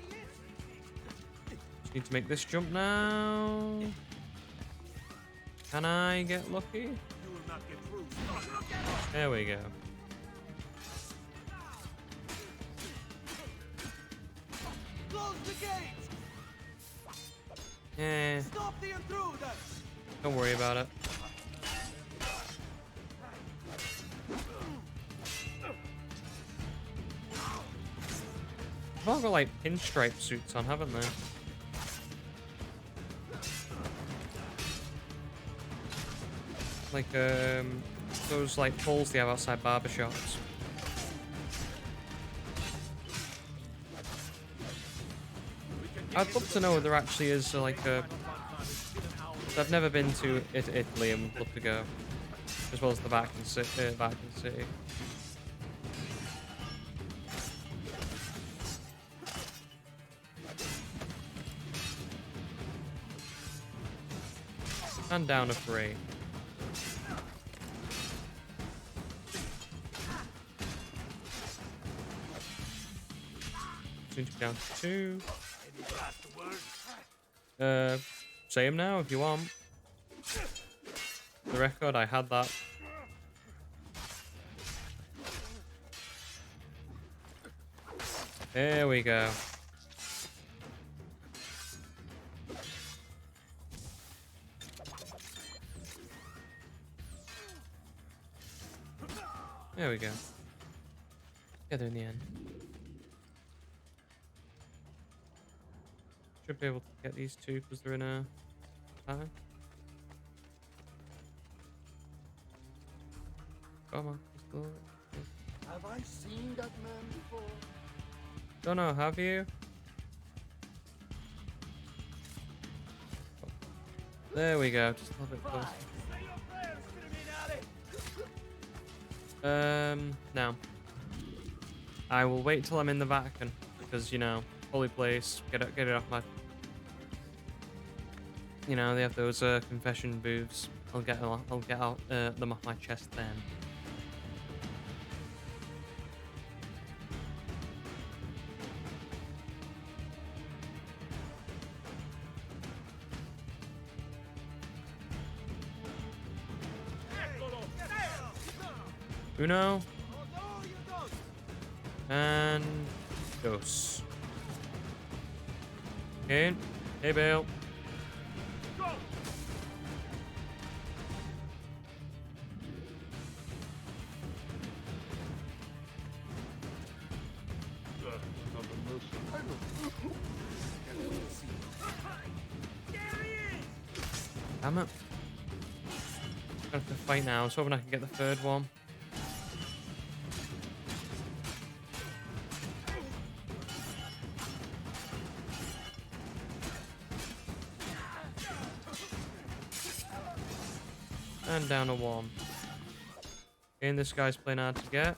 Just need to make this jump now. Can I get lucky? There we go.
Close the gate!
Eh,
Stop the intruder!
don't worry about it. They've all got like pinstripe suits on, haven't they? Like those like poles they have outside barbershops. I'd love to know if there actually is like a. I've never been to Italy and would love to go, as well as the Vatican City. And down a 3. Soon to be down to 2. Say him now if you want. For the record, I had that. There we go. There we go. Together in the end. Should be able to get these two because they're in a time. Come on.
Have I seen that man before?
Don't know, have you? There we go, just a little bit closer. No. I will wait till I'm in the Vatican because, you know, holy place. Get it off my. You know, they have those confession booths. I'll get out them off my chest then. Uno. And dos. Okay. Hey, Bale. Damn it. I have to fight now. I was hoping I could get the third one. And down to one. Again, this guy's playing hard to get.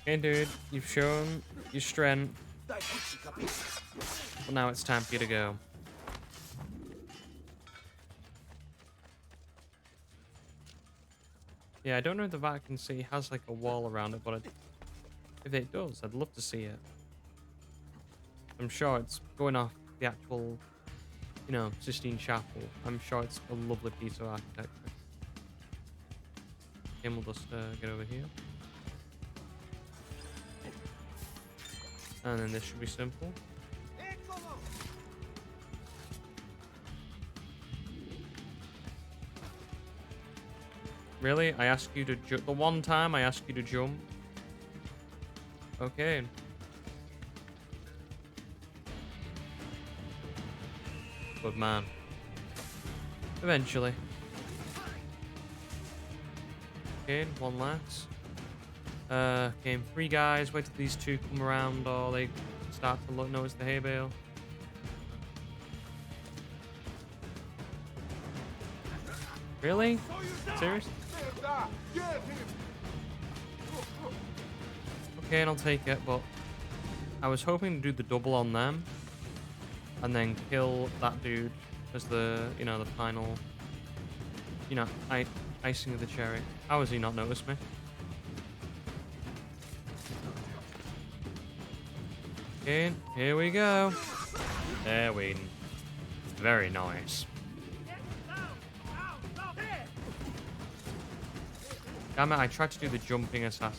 Okay, dude, you've shown your strength. But now it's time for you to go. Yeah, I don't know if the Vatican City has like a wall around it, but if it does, I'd love to see it. I'm sure it's going off the actual, you know, Sistine Chapel. I'm sure it's a lovely piece of architecture. And we'll just get over here. And then this should be simple. Really? I asked you to jump. The one time I asked you to jump. Okay. Good man. Eventually. Okay, one last. Came 3 guys. Wait till these 2 come around or they start to notice the hay bale. Really? Seriously? Okay, I'll take it, but I was hoping to do the double on them and then kill that dude as the, you know, the final, you know, icing of the cherry. How has he not noticed me? Okay, here we go. There we. Very nice. Damn it, I tried to do the jumping assassination.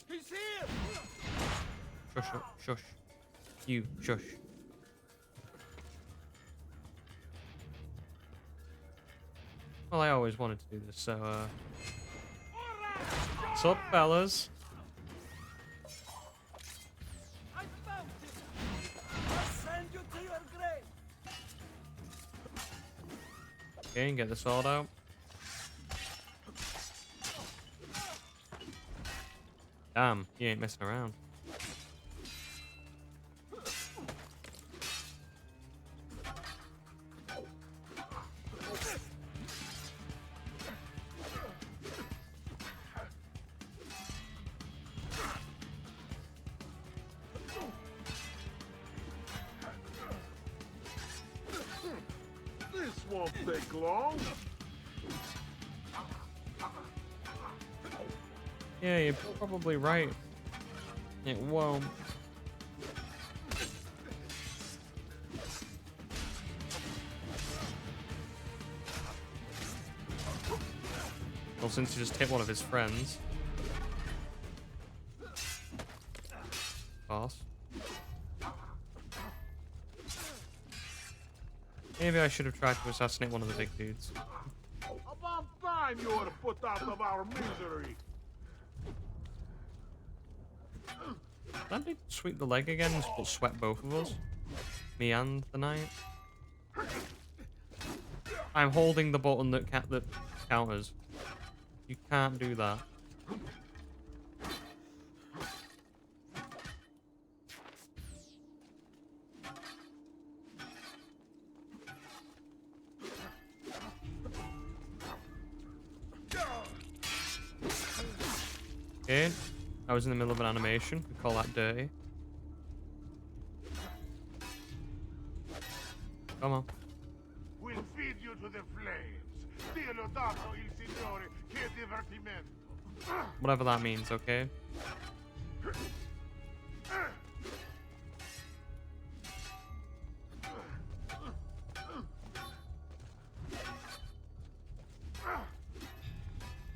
He's here!
Shush, shush. You, shush. Well, I always wanted to do this, so, what's up, fellas?
I found him! I'll send you to your grave!
Okay, get the sword out. Damn, you ain't messing around.
This won't take long.
Yeah, you're probably right. It won't. Well, since you just hit one of his friends. Boss. Maybe I should have tried to assassinate one of the big dudes.
About time you were put out of our misery.
Did I sweep the leg again and sweat both of us? Me and the knight? I'm holding the button that counters. You can't do that. Okay, I was in the middle of an animation. We call that dirty. Come on.
We'll feed you to the flames. Delodato il Signore che divertimento.
Whatever that means, okay?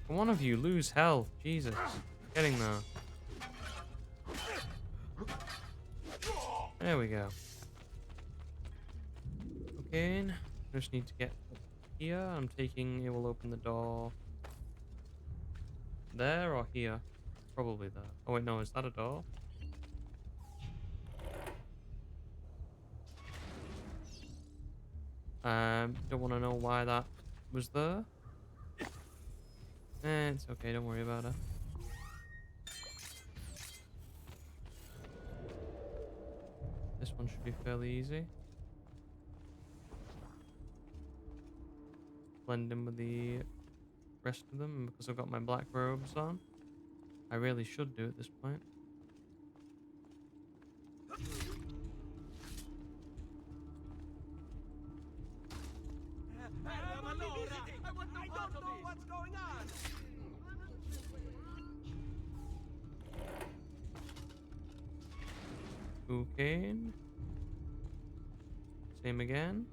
One of you lose health. Jesus. Getting there. There we go. Okay, just need to get up here. I'm taking it will open the door there or here. Probably there. Oh wait, no, is that a door? Don't want to know why that was there. It's okay, don't worry about it. This one should be fairly easy. Blend in with the rest of them, and because I've got my black robes on, I really should do at this point.
I don't know what's going on.
Okay. Same again.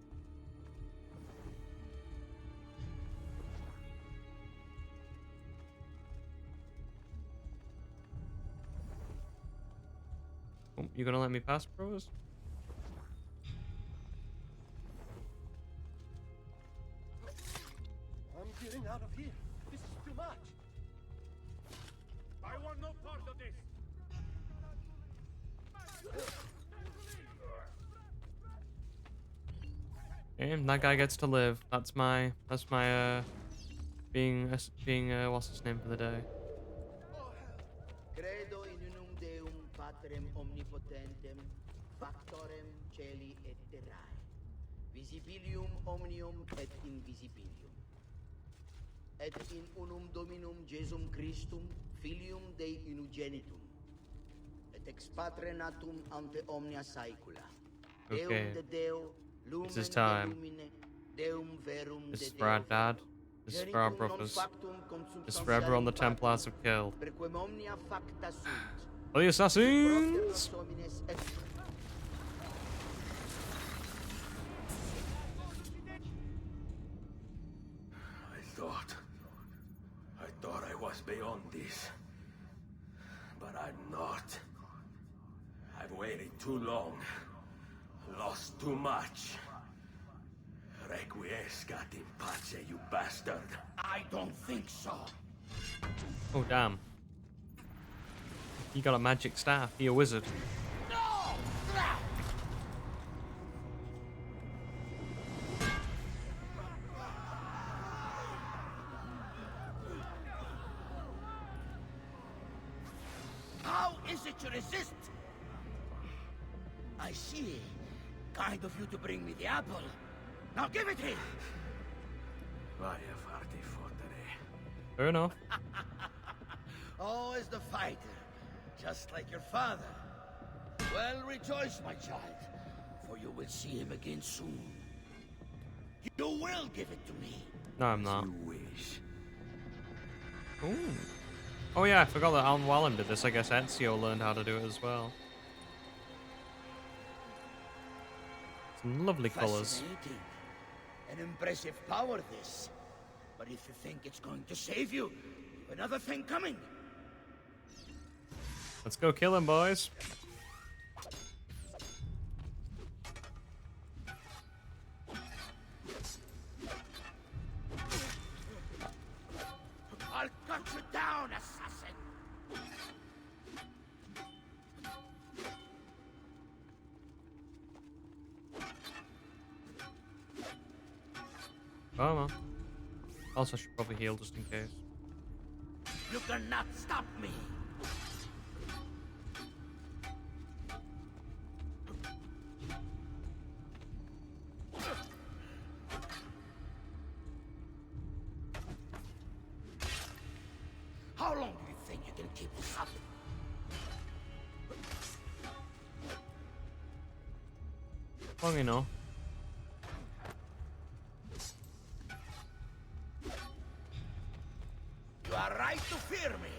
Oh, you gonna let me pass, bros?
I'm getting out of here. This is too much. I want no part of this.
And that guy gets to live. That's my being what's his name for the day.
Credo in unum Deum Patrem omnipotentem, factorem celi et terrae, visibilium omnium et invisibilium. Et in unum Dominum Jesum Christum, Filium Dei unigenitum, et ex Patre natum ante omnia saecula.
Okay.
Deum de Deo, lumen
This is time.
de lumine, Deum verum
This
de
is for our
Deo
dad.
verum.
This is for our
Genicum non
brothers.
factum
This is for everyone the
consubstantiarum
Templars have killed.
perquem omnia facta sunt.
For the assassins!
I thought I was beyond this. But I'm not. I've waited too long. Lost too much. Requiescat in pace, you bastard.
I don't think so.
Oh damn. You got a magic staff. He a wizard.
How is it you resist? I see. Kind of you to bring me the apple. Now give it here.
Vaya farti fottere.
Fair enough.
Oh, as the fighter, just like your father. Well, rejoice, my child, for you will see him again soon. You will give it to me.
No, I'm not.
You wish.
Ooh. Oh yeah, I forgot that Alan Wallen did this. I guess Ezio learned how to do it as well. Some lovely colours.
Fascinating. An impressive power, this. But if you think it's going to save you, you've another thing coming.
Let's go kill him, boys.
I'll cut you down, assassin.
Come on. Also, I should probably heal just in case.
You cannot stop me. How long do you think you can keep this up?
Long enough.
You are right to fear me.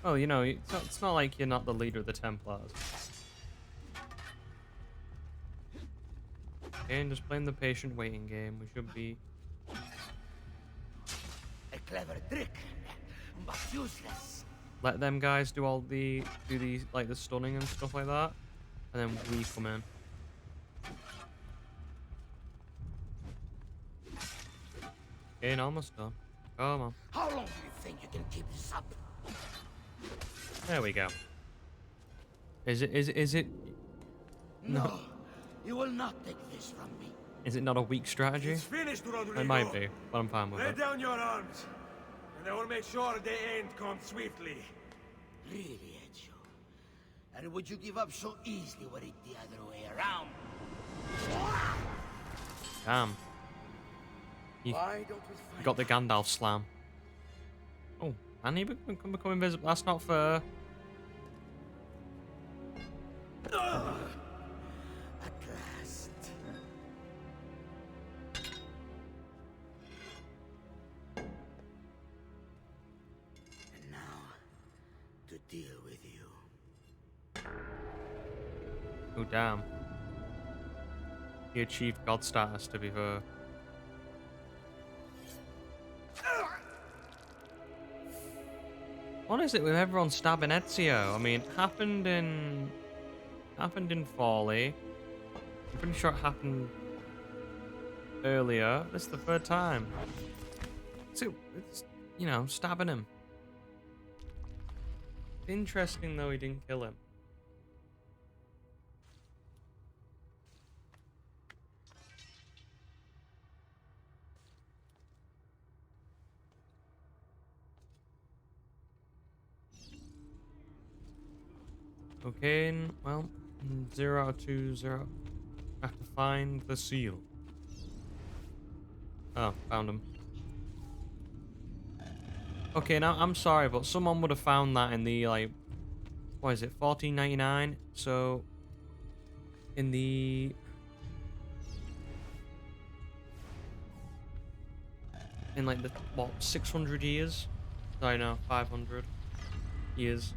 Well, you know, it's not like you're not the leader of the Templars. Okay, and just playing the patient waiting game. We should be.
A clever trick, but useless.
Let them guys do all the like the stunning and stuff like that. And then we come in. Okay, almost done. Come on.
How long do you think you can keep this up?
There we go. Is it?
No, you will not take this from me.
Is it not a weak strategy?
It's finished, Rodrigo.
It might be, but I'm fine with
Lay
it.
down your arms, and I will make sure the end comes swiftly.
Really, Ezio? And would you give up so easily were it the other way around?
Damn. You
Why don't we find
got the Gandalf slam. Oh, and he become invisible. That's not fair.
At last. And now, to deal with you.
Oh, damn. He achieved God status, to be fair. What is it with everyone stabbing Ezio? I mean, it happened in Folly. I'm pretty sure it happened earlier. This is the third time. So it's, you know, stabbing him. Interesting though, he didn't kill him. Okay, well, 0 out of 2, 0. Have to find the seal. Oh, found him. Okay, now I'm sorry, but someone would have found that in the, like, what is it, 1499? So, in the... in, like, the, what, 600 years? Sorry, no, 500 years.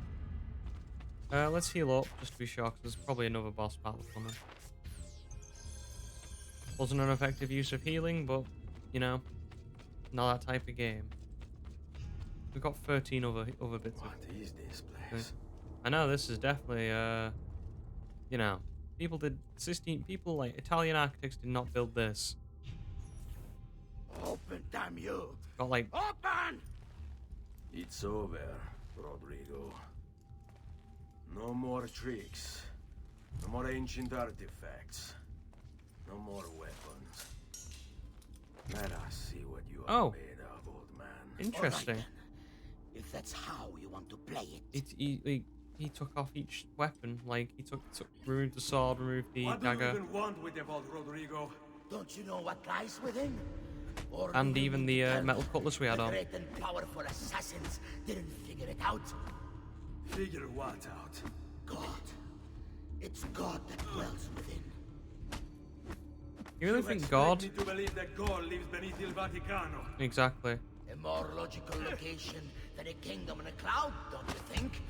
Let's heal up, just to be sure, because there's probably another boss battle coming. Wasn't an effective use of healing, but, you know, not that type of game. We've got 13 other bits.
What is this place?
I know, this is definitely, you know, people, like, Italian architects did not build this.
Open, damn you!
Got, like...
Open!
It's over, Rodrigo. No more tricks. No more ancient artifacts. No more weapons. Let us see what you are made of, old man.
Interesting.
Right, if that's how you want to play it.
He took off each weapon. Like, he removed the sword, removed the
What
dagger.
do you even want with the vault, Rodrigo?
Don't you know what lies within? Or
And even the metal cutlass we had on.
Great and powerful assassins didn't figure it out.
Figure what out?
God. It's God that dwells within.
You really think God?
Me to believe that God lives beneath Il Vaticano.
Exactly.
A more logical location than a kingdom in a cloud, don't you think?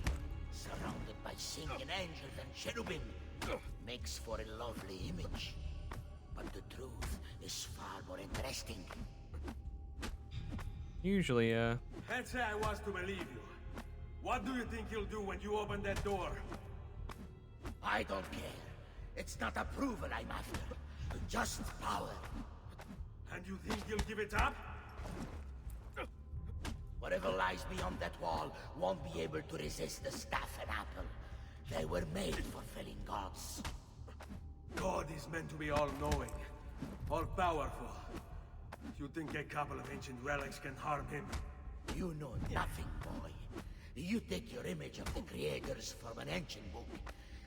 Surrounded by singing angels and cherubim. Makes for a lovely image. But the truth is far more interesting.
Usually,
Let's say I was to believe you. What do you think you'll do when you open that door?
I don't care. It's not approval I'm after. Just power.
And you think you'll give it up?
Whatever lies beyond that wall won't be able to resist the staff and apple. They were made for felling gods.
God is meant to be all-knowing, all-powerful. You think a couple of ancient relics can harm him?
You know nothing, boy. You take your image of the creators from an ancient book.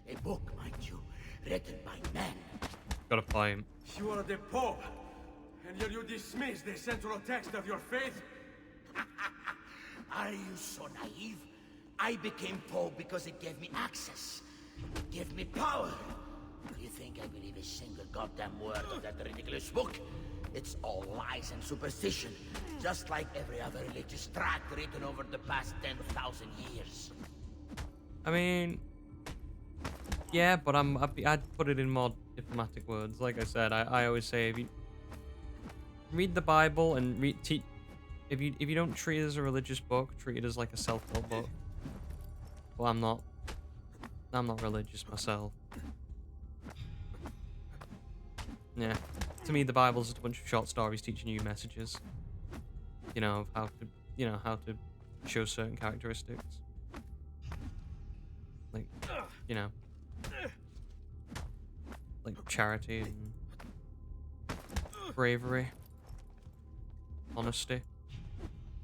A book, mind you, written by men.
gotta fight him.
You are the Pope, and yet you dismiss the central text of your faith?
Are you so naive? I became Pope because it gave me access. It gave me power. You think I believe a single goddamn word of that ridiculous book? It's all lies and superstition, just like every other religious tract written over the past 10,000 years.
I mean, yeah, but I'd put it in more diplomatic words. Like I said, I always say, if you read the Bible and if you don't treat it as a religious book, treat it as like a self-help book. Well, I'm not religious myself. Yeah. To me, the Bible's just a bunch of short stories teaching you messages. You know, of how to show certain characteristics. Like, you know, like charity and bravery, honesty,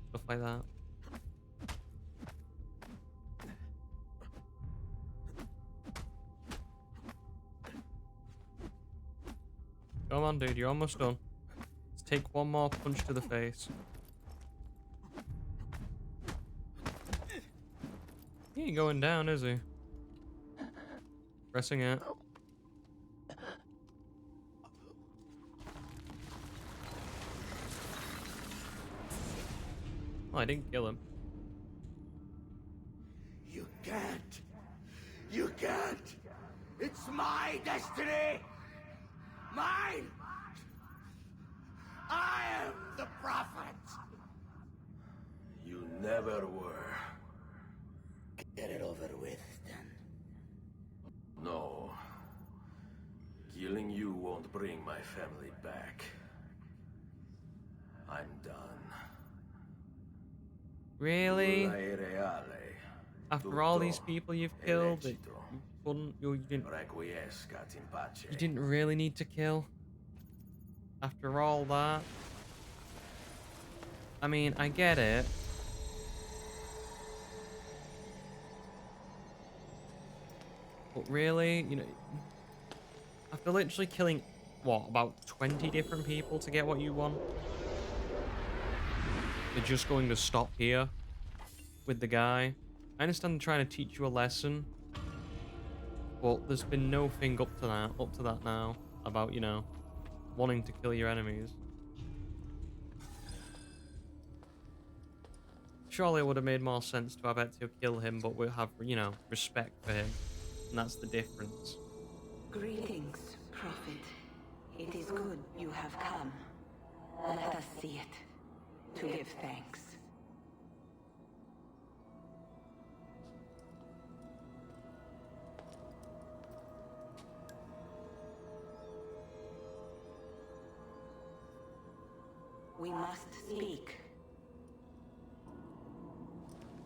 stuff like that. Come on, dude, you're almost done. Let's take one more punch to the face. He ain't going down, is he? Pressing it. Oh, I didn't kill him.
You can't. You can't. It's my destiny. Mine. I am the prophet.
You never were.
Get it over with, then.
No. Killing you won't bring my family back. I'm done.
Really?
Nulla reale.
After all these people you've killed, that you
Requiescat in pace.
you didn't really need to kill? After all that? I mean, I get it. But really, you know, after literally killing, what, about 20 different people to get what you want? You're just going to stop here with the guy? I understand I'm trying to teach you a lesson, but there's been nothing up to that now about, you know, wanting to kill your enemies. Surely it would have made more sense to have Ezio kill him, but we have, you know, respect for him. And that's the difference.
Greetings, Prophet. It is good you have come. Let us see it, to give thanks. We must speak.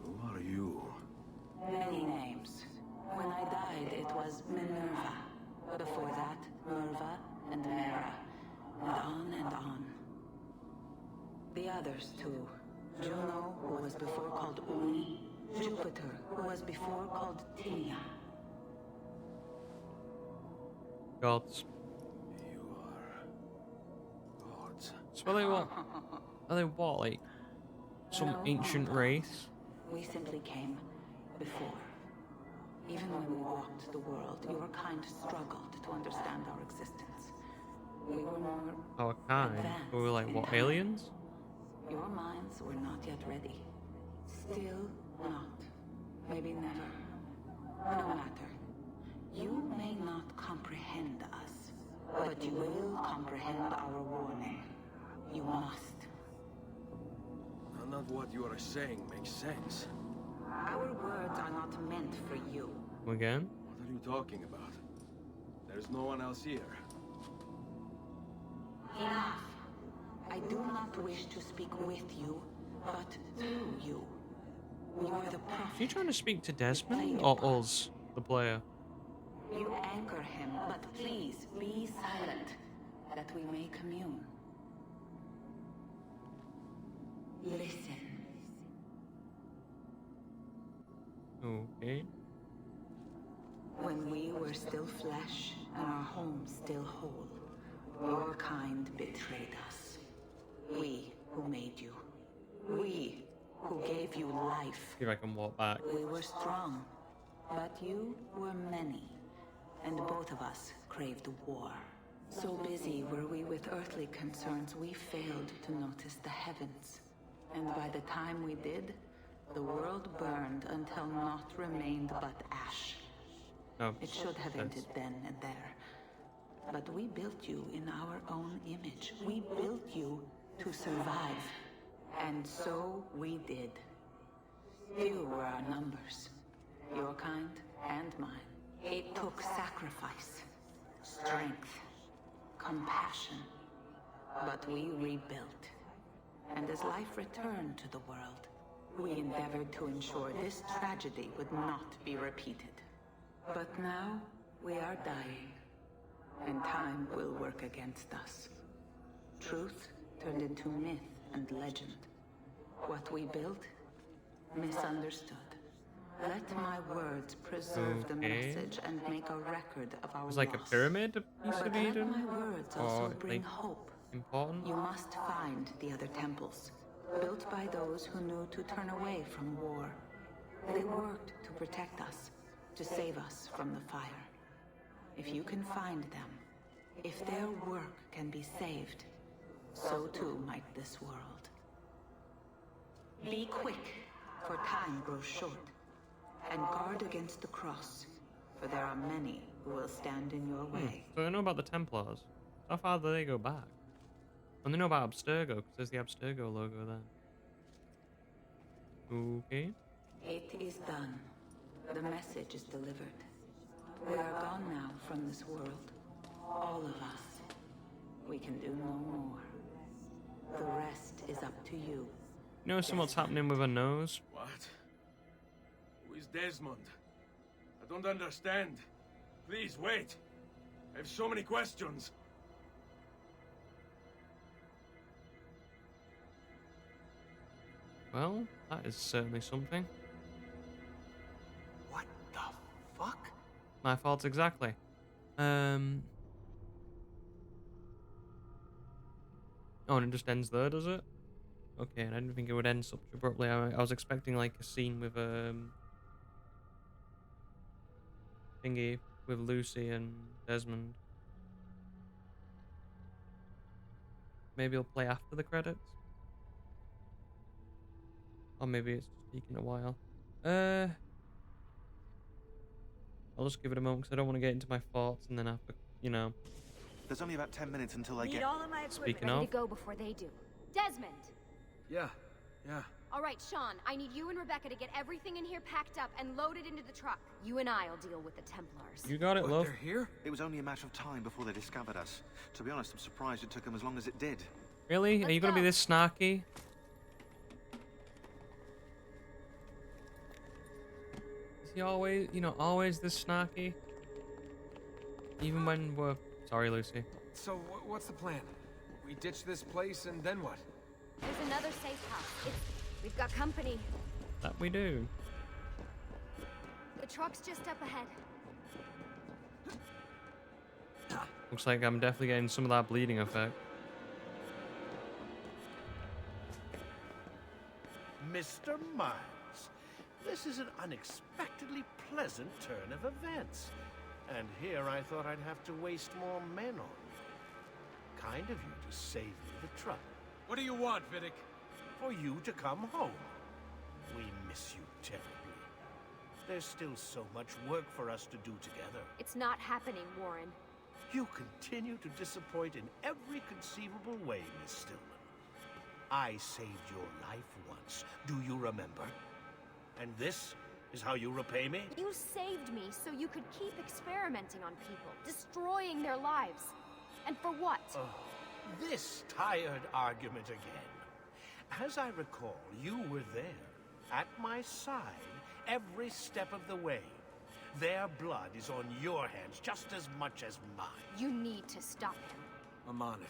Who are you?
Many names. When I died, it was Minerva. Before that, Merva and Mera. And on and on. The others, too. Juno, who was before called Uni. Jupiter, who was before called Tinia.
Gods.
You are gods.
So are they what, like some ancient race?
We simply came before. Even when we walked the world, your kind struggled to understand our existence. We were more
Our kind?
advanced
We were like,
in
what,
time.
aliens?
Your minds were not yet ready. Still not. Maybe never. No matter. You may not comprehend us, but you will comprehend our warning. You must.
None of what you are saying makes sense.
Our words are not meant for you.
Again?
What are you talking about? There's no one else here.
Enough. I do not wish to speak with you, but through you. You are the prophet.
Are you trying to speak to Desmond or us, the player?
You anchor him, but please be silent, that we may commune. Listen.
Okay.
When we were still flesh and our home still whole, your kind betrayed us. We who made you. We who gave you life.
See if I can walk back.
We were strong, but you were many, and both of us craved war. So busy were we with earthly concerns, we failed to notice the heavens. And by the time we did, the world burned until naught remained but ash.
Oh,
It should have ended then and there. But we built you in our own image. We built you to survive. And so we did. Few were our numbers. Your kind and mine. It took sacrifice, strength, compassion. But we rebuilt. And as life returned to the world, we endeavored to ensure this tragedy would not be repeated. But now, we are dying. And time will work against us. Truth turned into myth and legend. What we built, misunderstood. Let my words preserve the message and make a record of our
It's like
loss.
a pyramid piece
But
of
let
Eden?
my words also
Or
bring
like
hope.
important?
You must find the other temples, built by those who knew to turn away from war. They worked to protect us, to save us from the fire. If you can find them, if their work can be saved, so too might this world. Be quick, for time grows short, and guard against the cross, for there are many who will stand in your way.
So they know about the Templars. How far do they go back? And they know about Abstergo, because there's the Abstergo logo there. Okay.
It is done. The message is delivered. We are gone now from this world. All of us. We can do no more. The rest is up to you.
You know what's happening with her nose?
What? Who is Desmond? I don't understand. Please, wait. I have so many questions.
Well, that is certainly something.
What the fuck?
My fault exactly. Oh, and it just ends there, does it? Okay, and I didn't think it would end such abruptly. I was expecting like a scene with thingy with Lucy and Desmond. Maybe it'll play after the credits. Or maybe it's just taking a while. I'll just give it a moment because I don't want to get into my thoughts and then have to, you know.
There's only about 10 minutes until I
Need
get...
all of my equipment
Speaking
ready
of.
to go before they do. Desmond!
Yeah.
All right, Sean, I need you and Rebecca to get everything in here packed up and loaded into the truck. You and I'll deal with the Templars.
You got it,
What,
love.
they're here?
It was only a matter of time before they discovered us. To be honest, I'm surprised it took them as long as it did.
Really? Are
Let's
you gonna be
go.
this snarky? Is he always, always this snarky? Even when we're... Sorry, Lucy.
So, what's the plan? We ditch this place and then what?
There's another safe house. We've got company.
That we do.
The truck's just up ahead.
Looks like I'm definitely getting some of that bleeding effect.
Mr. Miles, this is an unexpectedly pleasant turn of events. And here I thought I'd have to waste more men on you. Kind of you to save me the trouble.
What do you want, Vidic?
For you to come home. We miss you terribly. There's still so much work for us to do together.
It's not happening, Warren.
You continue to disappoint in every conceivable way, Miss Stillman. I saved your life once. Do you remember? And this is how you repay me?
You saved me so you could keep experimenting on people, destroying their lives. And for what?
This tired argument again. As I recall, you were there, at my side, every step of the way. Their blood is on your hands just as much as mine.
You need to stop him.
I'm on it.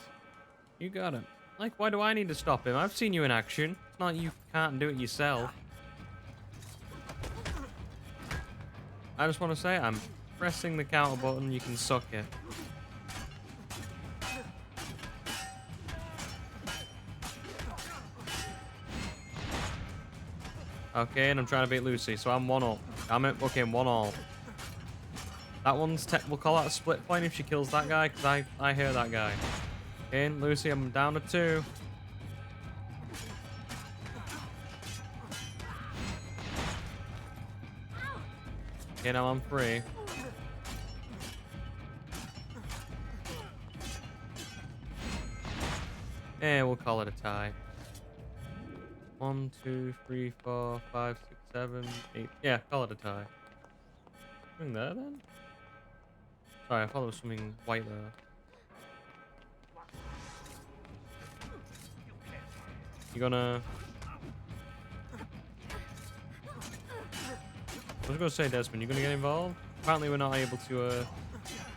You got it. Like, why do I need to stop him? I've seen you in action. It's not you can't do it yourself. I just want to say I'm pressing the counter button. You can suck it. Okay, and I'm trying to beat Lucy, so I'm 1-0. Damn it. Okay, 1-0. That one's we'll call that a split point if she kills that guy, because I hear that guy. Okay, and Lucy, I'm down to 2. Okay, now I'm 3. And we'll call it a tie. 1, 2, 3, 4, 5, 6, 7, 8. Yeah, call it a tie. Something there then? Sorry, I thought there was something white there. You gonna... I was gonna say, Desmond, you gonna get involved? Apparently we're not able to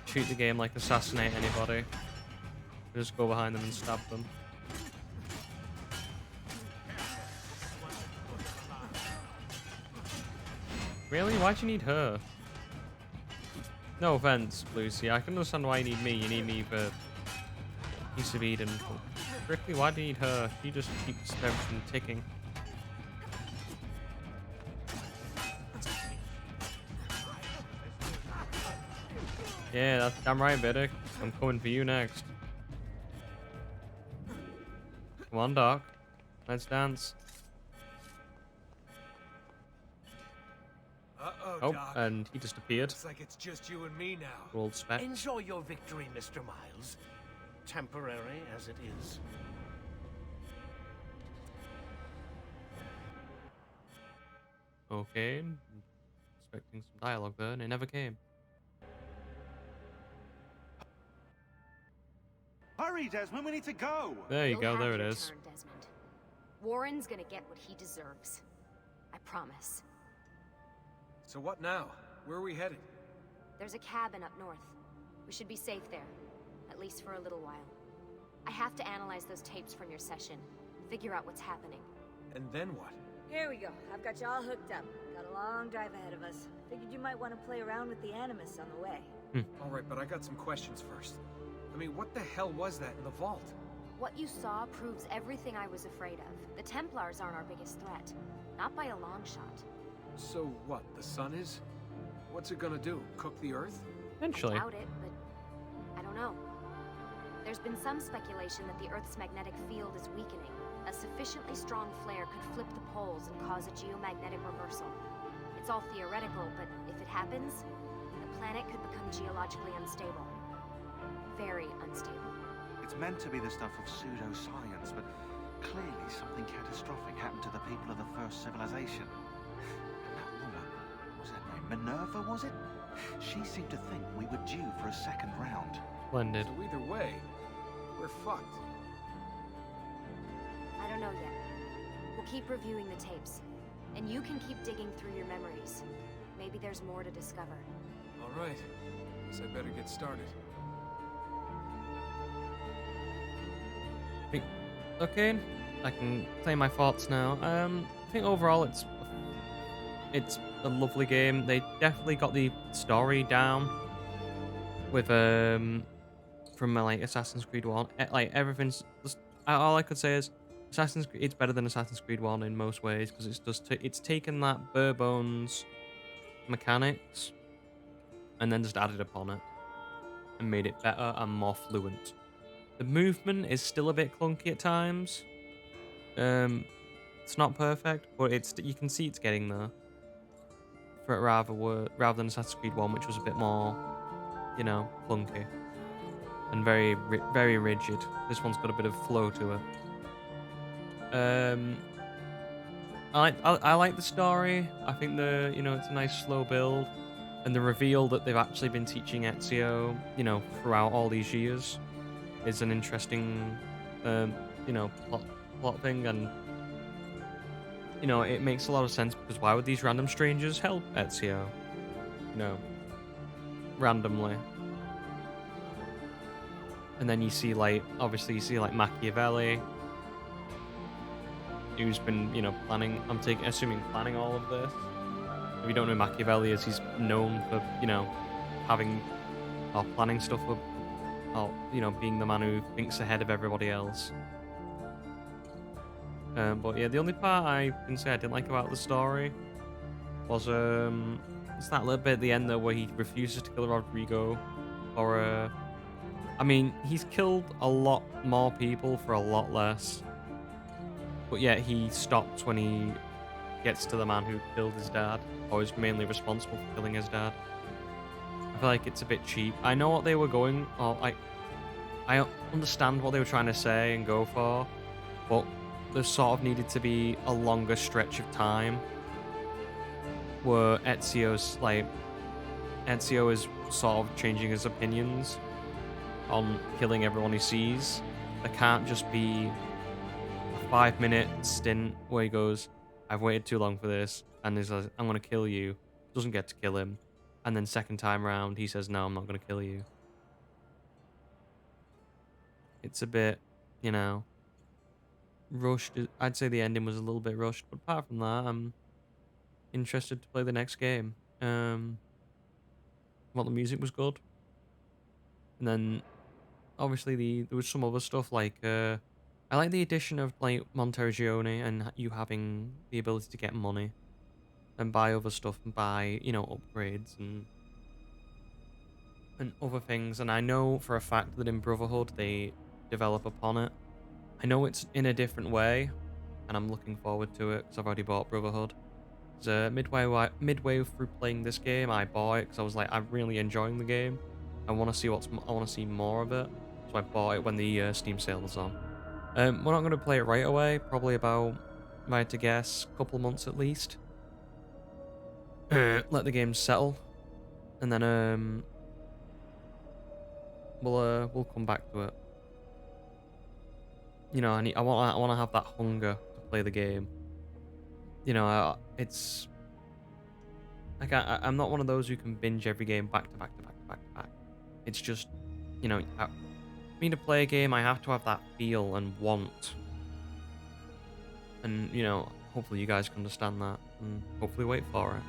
treat the game like assassinate anybody. We just go behind them and stab them. Really? Why'd you need her? No offense, Lucy. I can understand why you need me. You need me for Piece of Eden. Ripley, why do you need her? She just keeps everything ticking. Yeah, that's damn right, Vidic. I'm coming for you next. Come on, Doc. Let's dance. Oh,
Doc.
and he just appeared.
Looks like it's just you and me now.
Rolled spec.
Enjoy your victory, Mr. Miles. Temporary as it is.
Okay. Expecting some dialogue there, and it never came.
Hurry, Desmond, we need to go!
There you
You'll
go,
have
there it
your
is.
turn, Desmond. Warren's gonna get what he deserves. I promise.
So what now? Where are we headed?
There's a cabin up north. We should be safe there. At least for a little while. I have to analyze those tapes from your session. Figure out what's happening.
And then what?
Here we go. I've got you all hooked up. Got a long drive ahead of us. Figured you might want to play around with the Animus on the way.
Alright, but I got some questions first. I mean, what the hell was that in the vault?
What you saw proves everything I was afraid of. The Templars aren't our biggest threat. Not by a long shot.
So what, the sun is? What's it gonna do? Cook the Earth?
Eventually.
I doubt it, but I don't know. There's been some speculation that the Earth's magnetic field is weakening. A sufficiently strong flare could flip the poles and cause a geomagnetic reversal. It's all theoretical, but if it happens, the planet could become geologically unstable. Very unstable.
It's meant to be the stuff of pseudoscience, but clearly something catastrophic happened to the people of the first civilization. And that woman, what was her name? Minerva, was it? She seemed to think we were due for a second round.
Splendid.
So either way, we're fucked.
I don't know yet. We'll keep reviewing the tapes. And you can keep digging through your memories. Maybe there's more to discover.
Alright. Guess I better get started.
Okay, I can say my thoughts now. I think overall it's a lovely game. They definitely got the story down with from like Assassin's Creed 1. Like everything's all I could say is Assassin's Creed. It's better than Assassin's Creed 1 in most ways because it's just it's taken that bare bones mechanics and then just added upon it and made it better and more fluent. The movement is still a bit clunky at times. It's not perfect, but you can see it's getting there. For it rather than Assassin's Creed 1, which was a bit more, you know, clunky and very rigid. This one's got a bit of flow to it. I like the story. I think it's a nice slow build, and the reveal that they've actually been teaching Ezio, throughout all these years, is an interesting, plot thing, and it makes a lot of sense because why would these random strangers help Ezio? Randomly. And then you see obviously Machiavelli, who's been, planning, assuming planning all of this. If you don't know who Machiavelli is, he's known for, having or planning stuff for, being the man who thinks ahead of everybody else. But yeah, the only part I can say I didn't like about the story was it's that little bit at the end there where he refuses to kill Rodrigo, or he's killed a lot more people for a lot less, but yet he stops when he gets to the man who killed his dad, or is mainly responsible for killing his dad. I feel like it's a bit cheap. I know what they were going, I understand what they were trying to say and go for, but there sort of needed to be a longer stretch of time where Ezio is sort of changing his opinions on killing everyone he sees. There can't just be a 5-minute stint where he goes, I've waited too long for this, and he says, I'm going to kill you. Doesn't get to kill him. And then second time round, he says, no, I'm not going to kill you. It's a bit, you know, rushed. I'd say the ending was a little bit rushed, but apart from that, I'm interested to play the next game. Well, the music was good. And then, obviously, there was some other stuff, like, I like the addition of, like, Montergione and you having the ability to get money and buy other stuff and buy, you know, upgrades and other things. And I know for a fact that in Brotherhood they develop upon it. I know it's in a different way, and I'm looking forward to it because I've already bought Brotherhood. So midway through playing this game, I bought it because I was like, I'm really enjoying the game. I want to see more of it. So I bought it when the Steam sale was on. We're not going to play it right away. Probably about, if I had to guess, a couple of months at least. Let the game settle, and then we'll come back to it. You know, I want to have that hunger to play the game. You know, it's like I'm not one of those who can binge every game back to back to back to back to back. It's just, you know, for me to play a game, I have to have that feel and want. And you know, hopefully you guys can understand that, and hopefully wait for it,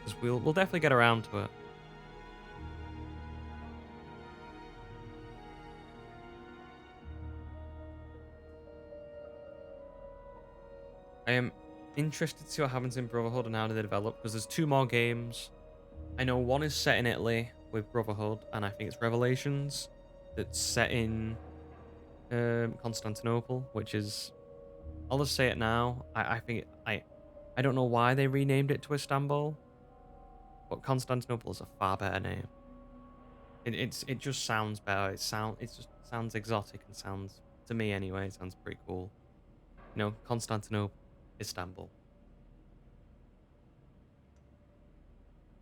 because we'll definitely get around to it. I am interested to see what happens in Brotherhood and how they develop, because there's 2 more games. I know one is set in Italy with Brotherhood, and I think it's Revelations that's set in Constantinople, which is, I'll just say it now. I think I don't know why they renamed it to Istanbul, but Constantinople is a far better name. It just sounds better. It just sounds exotic and sounds, to me anyway, it sounds pretty cool. You know, Constantinople, Istanbul.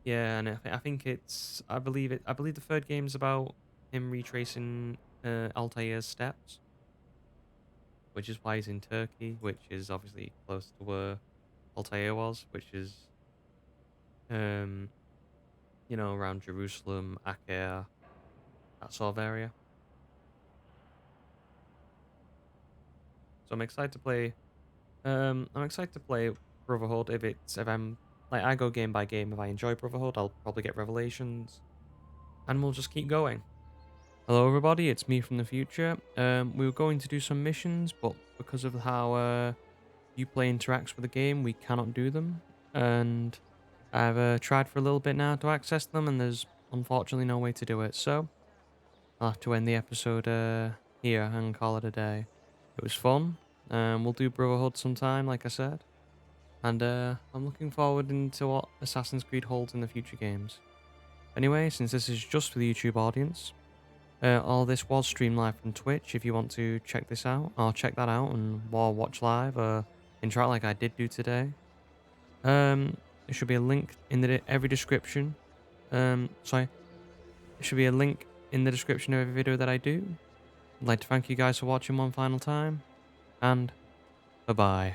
Yeah, and I think it's, I believe the 3rd game's about him retracing Altair's steps, which is why he's in Turkey, which is obviously close to where Altair was, which is, you know, around Jerusalem, Acre, that sort of area. So I'm excited to play. I'm excited to play Brotherhood. If I'm like, I go game by game. If I enjoy Brotherhood, I'll probably get Revelations, and we'll just keep going. Hello everybody, it's me from the future. We were going to do some missions, but because of how Uplay interacts with the game, we cannot do them. And I've tried for a little bit now to access them, and there's unfortunately no way to do it. So I'll have to end the episode here and call it a day. It was fun. We'll do Brotherhood sometime, like I said. And I'm looking forward into what Assassin's Creed holds in the future games. Anyway, since this is just for the YouTube audience, all this was streamed live from Twitch. If you want to check this out, or check that out and watch live, interact like I did do today. There should be a link in every description. There should be a link in the description of every video that I do. I'd like to thank you guys for watching one final time, and bye-bye.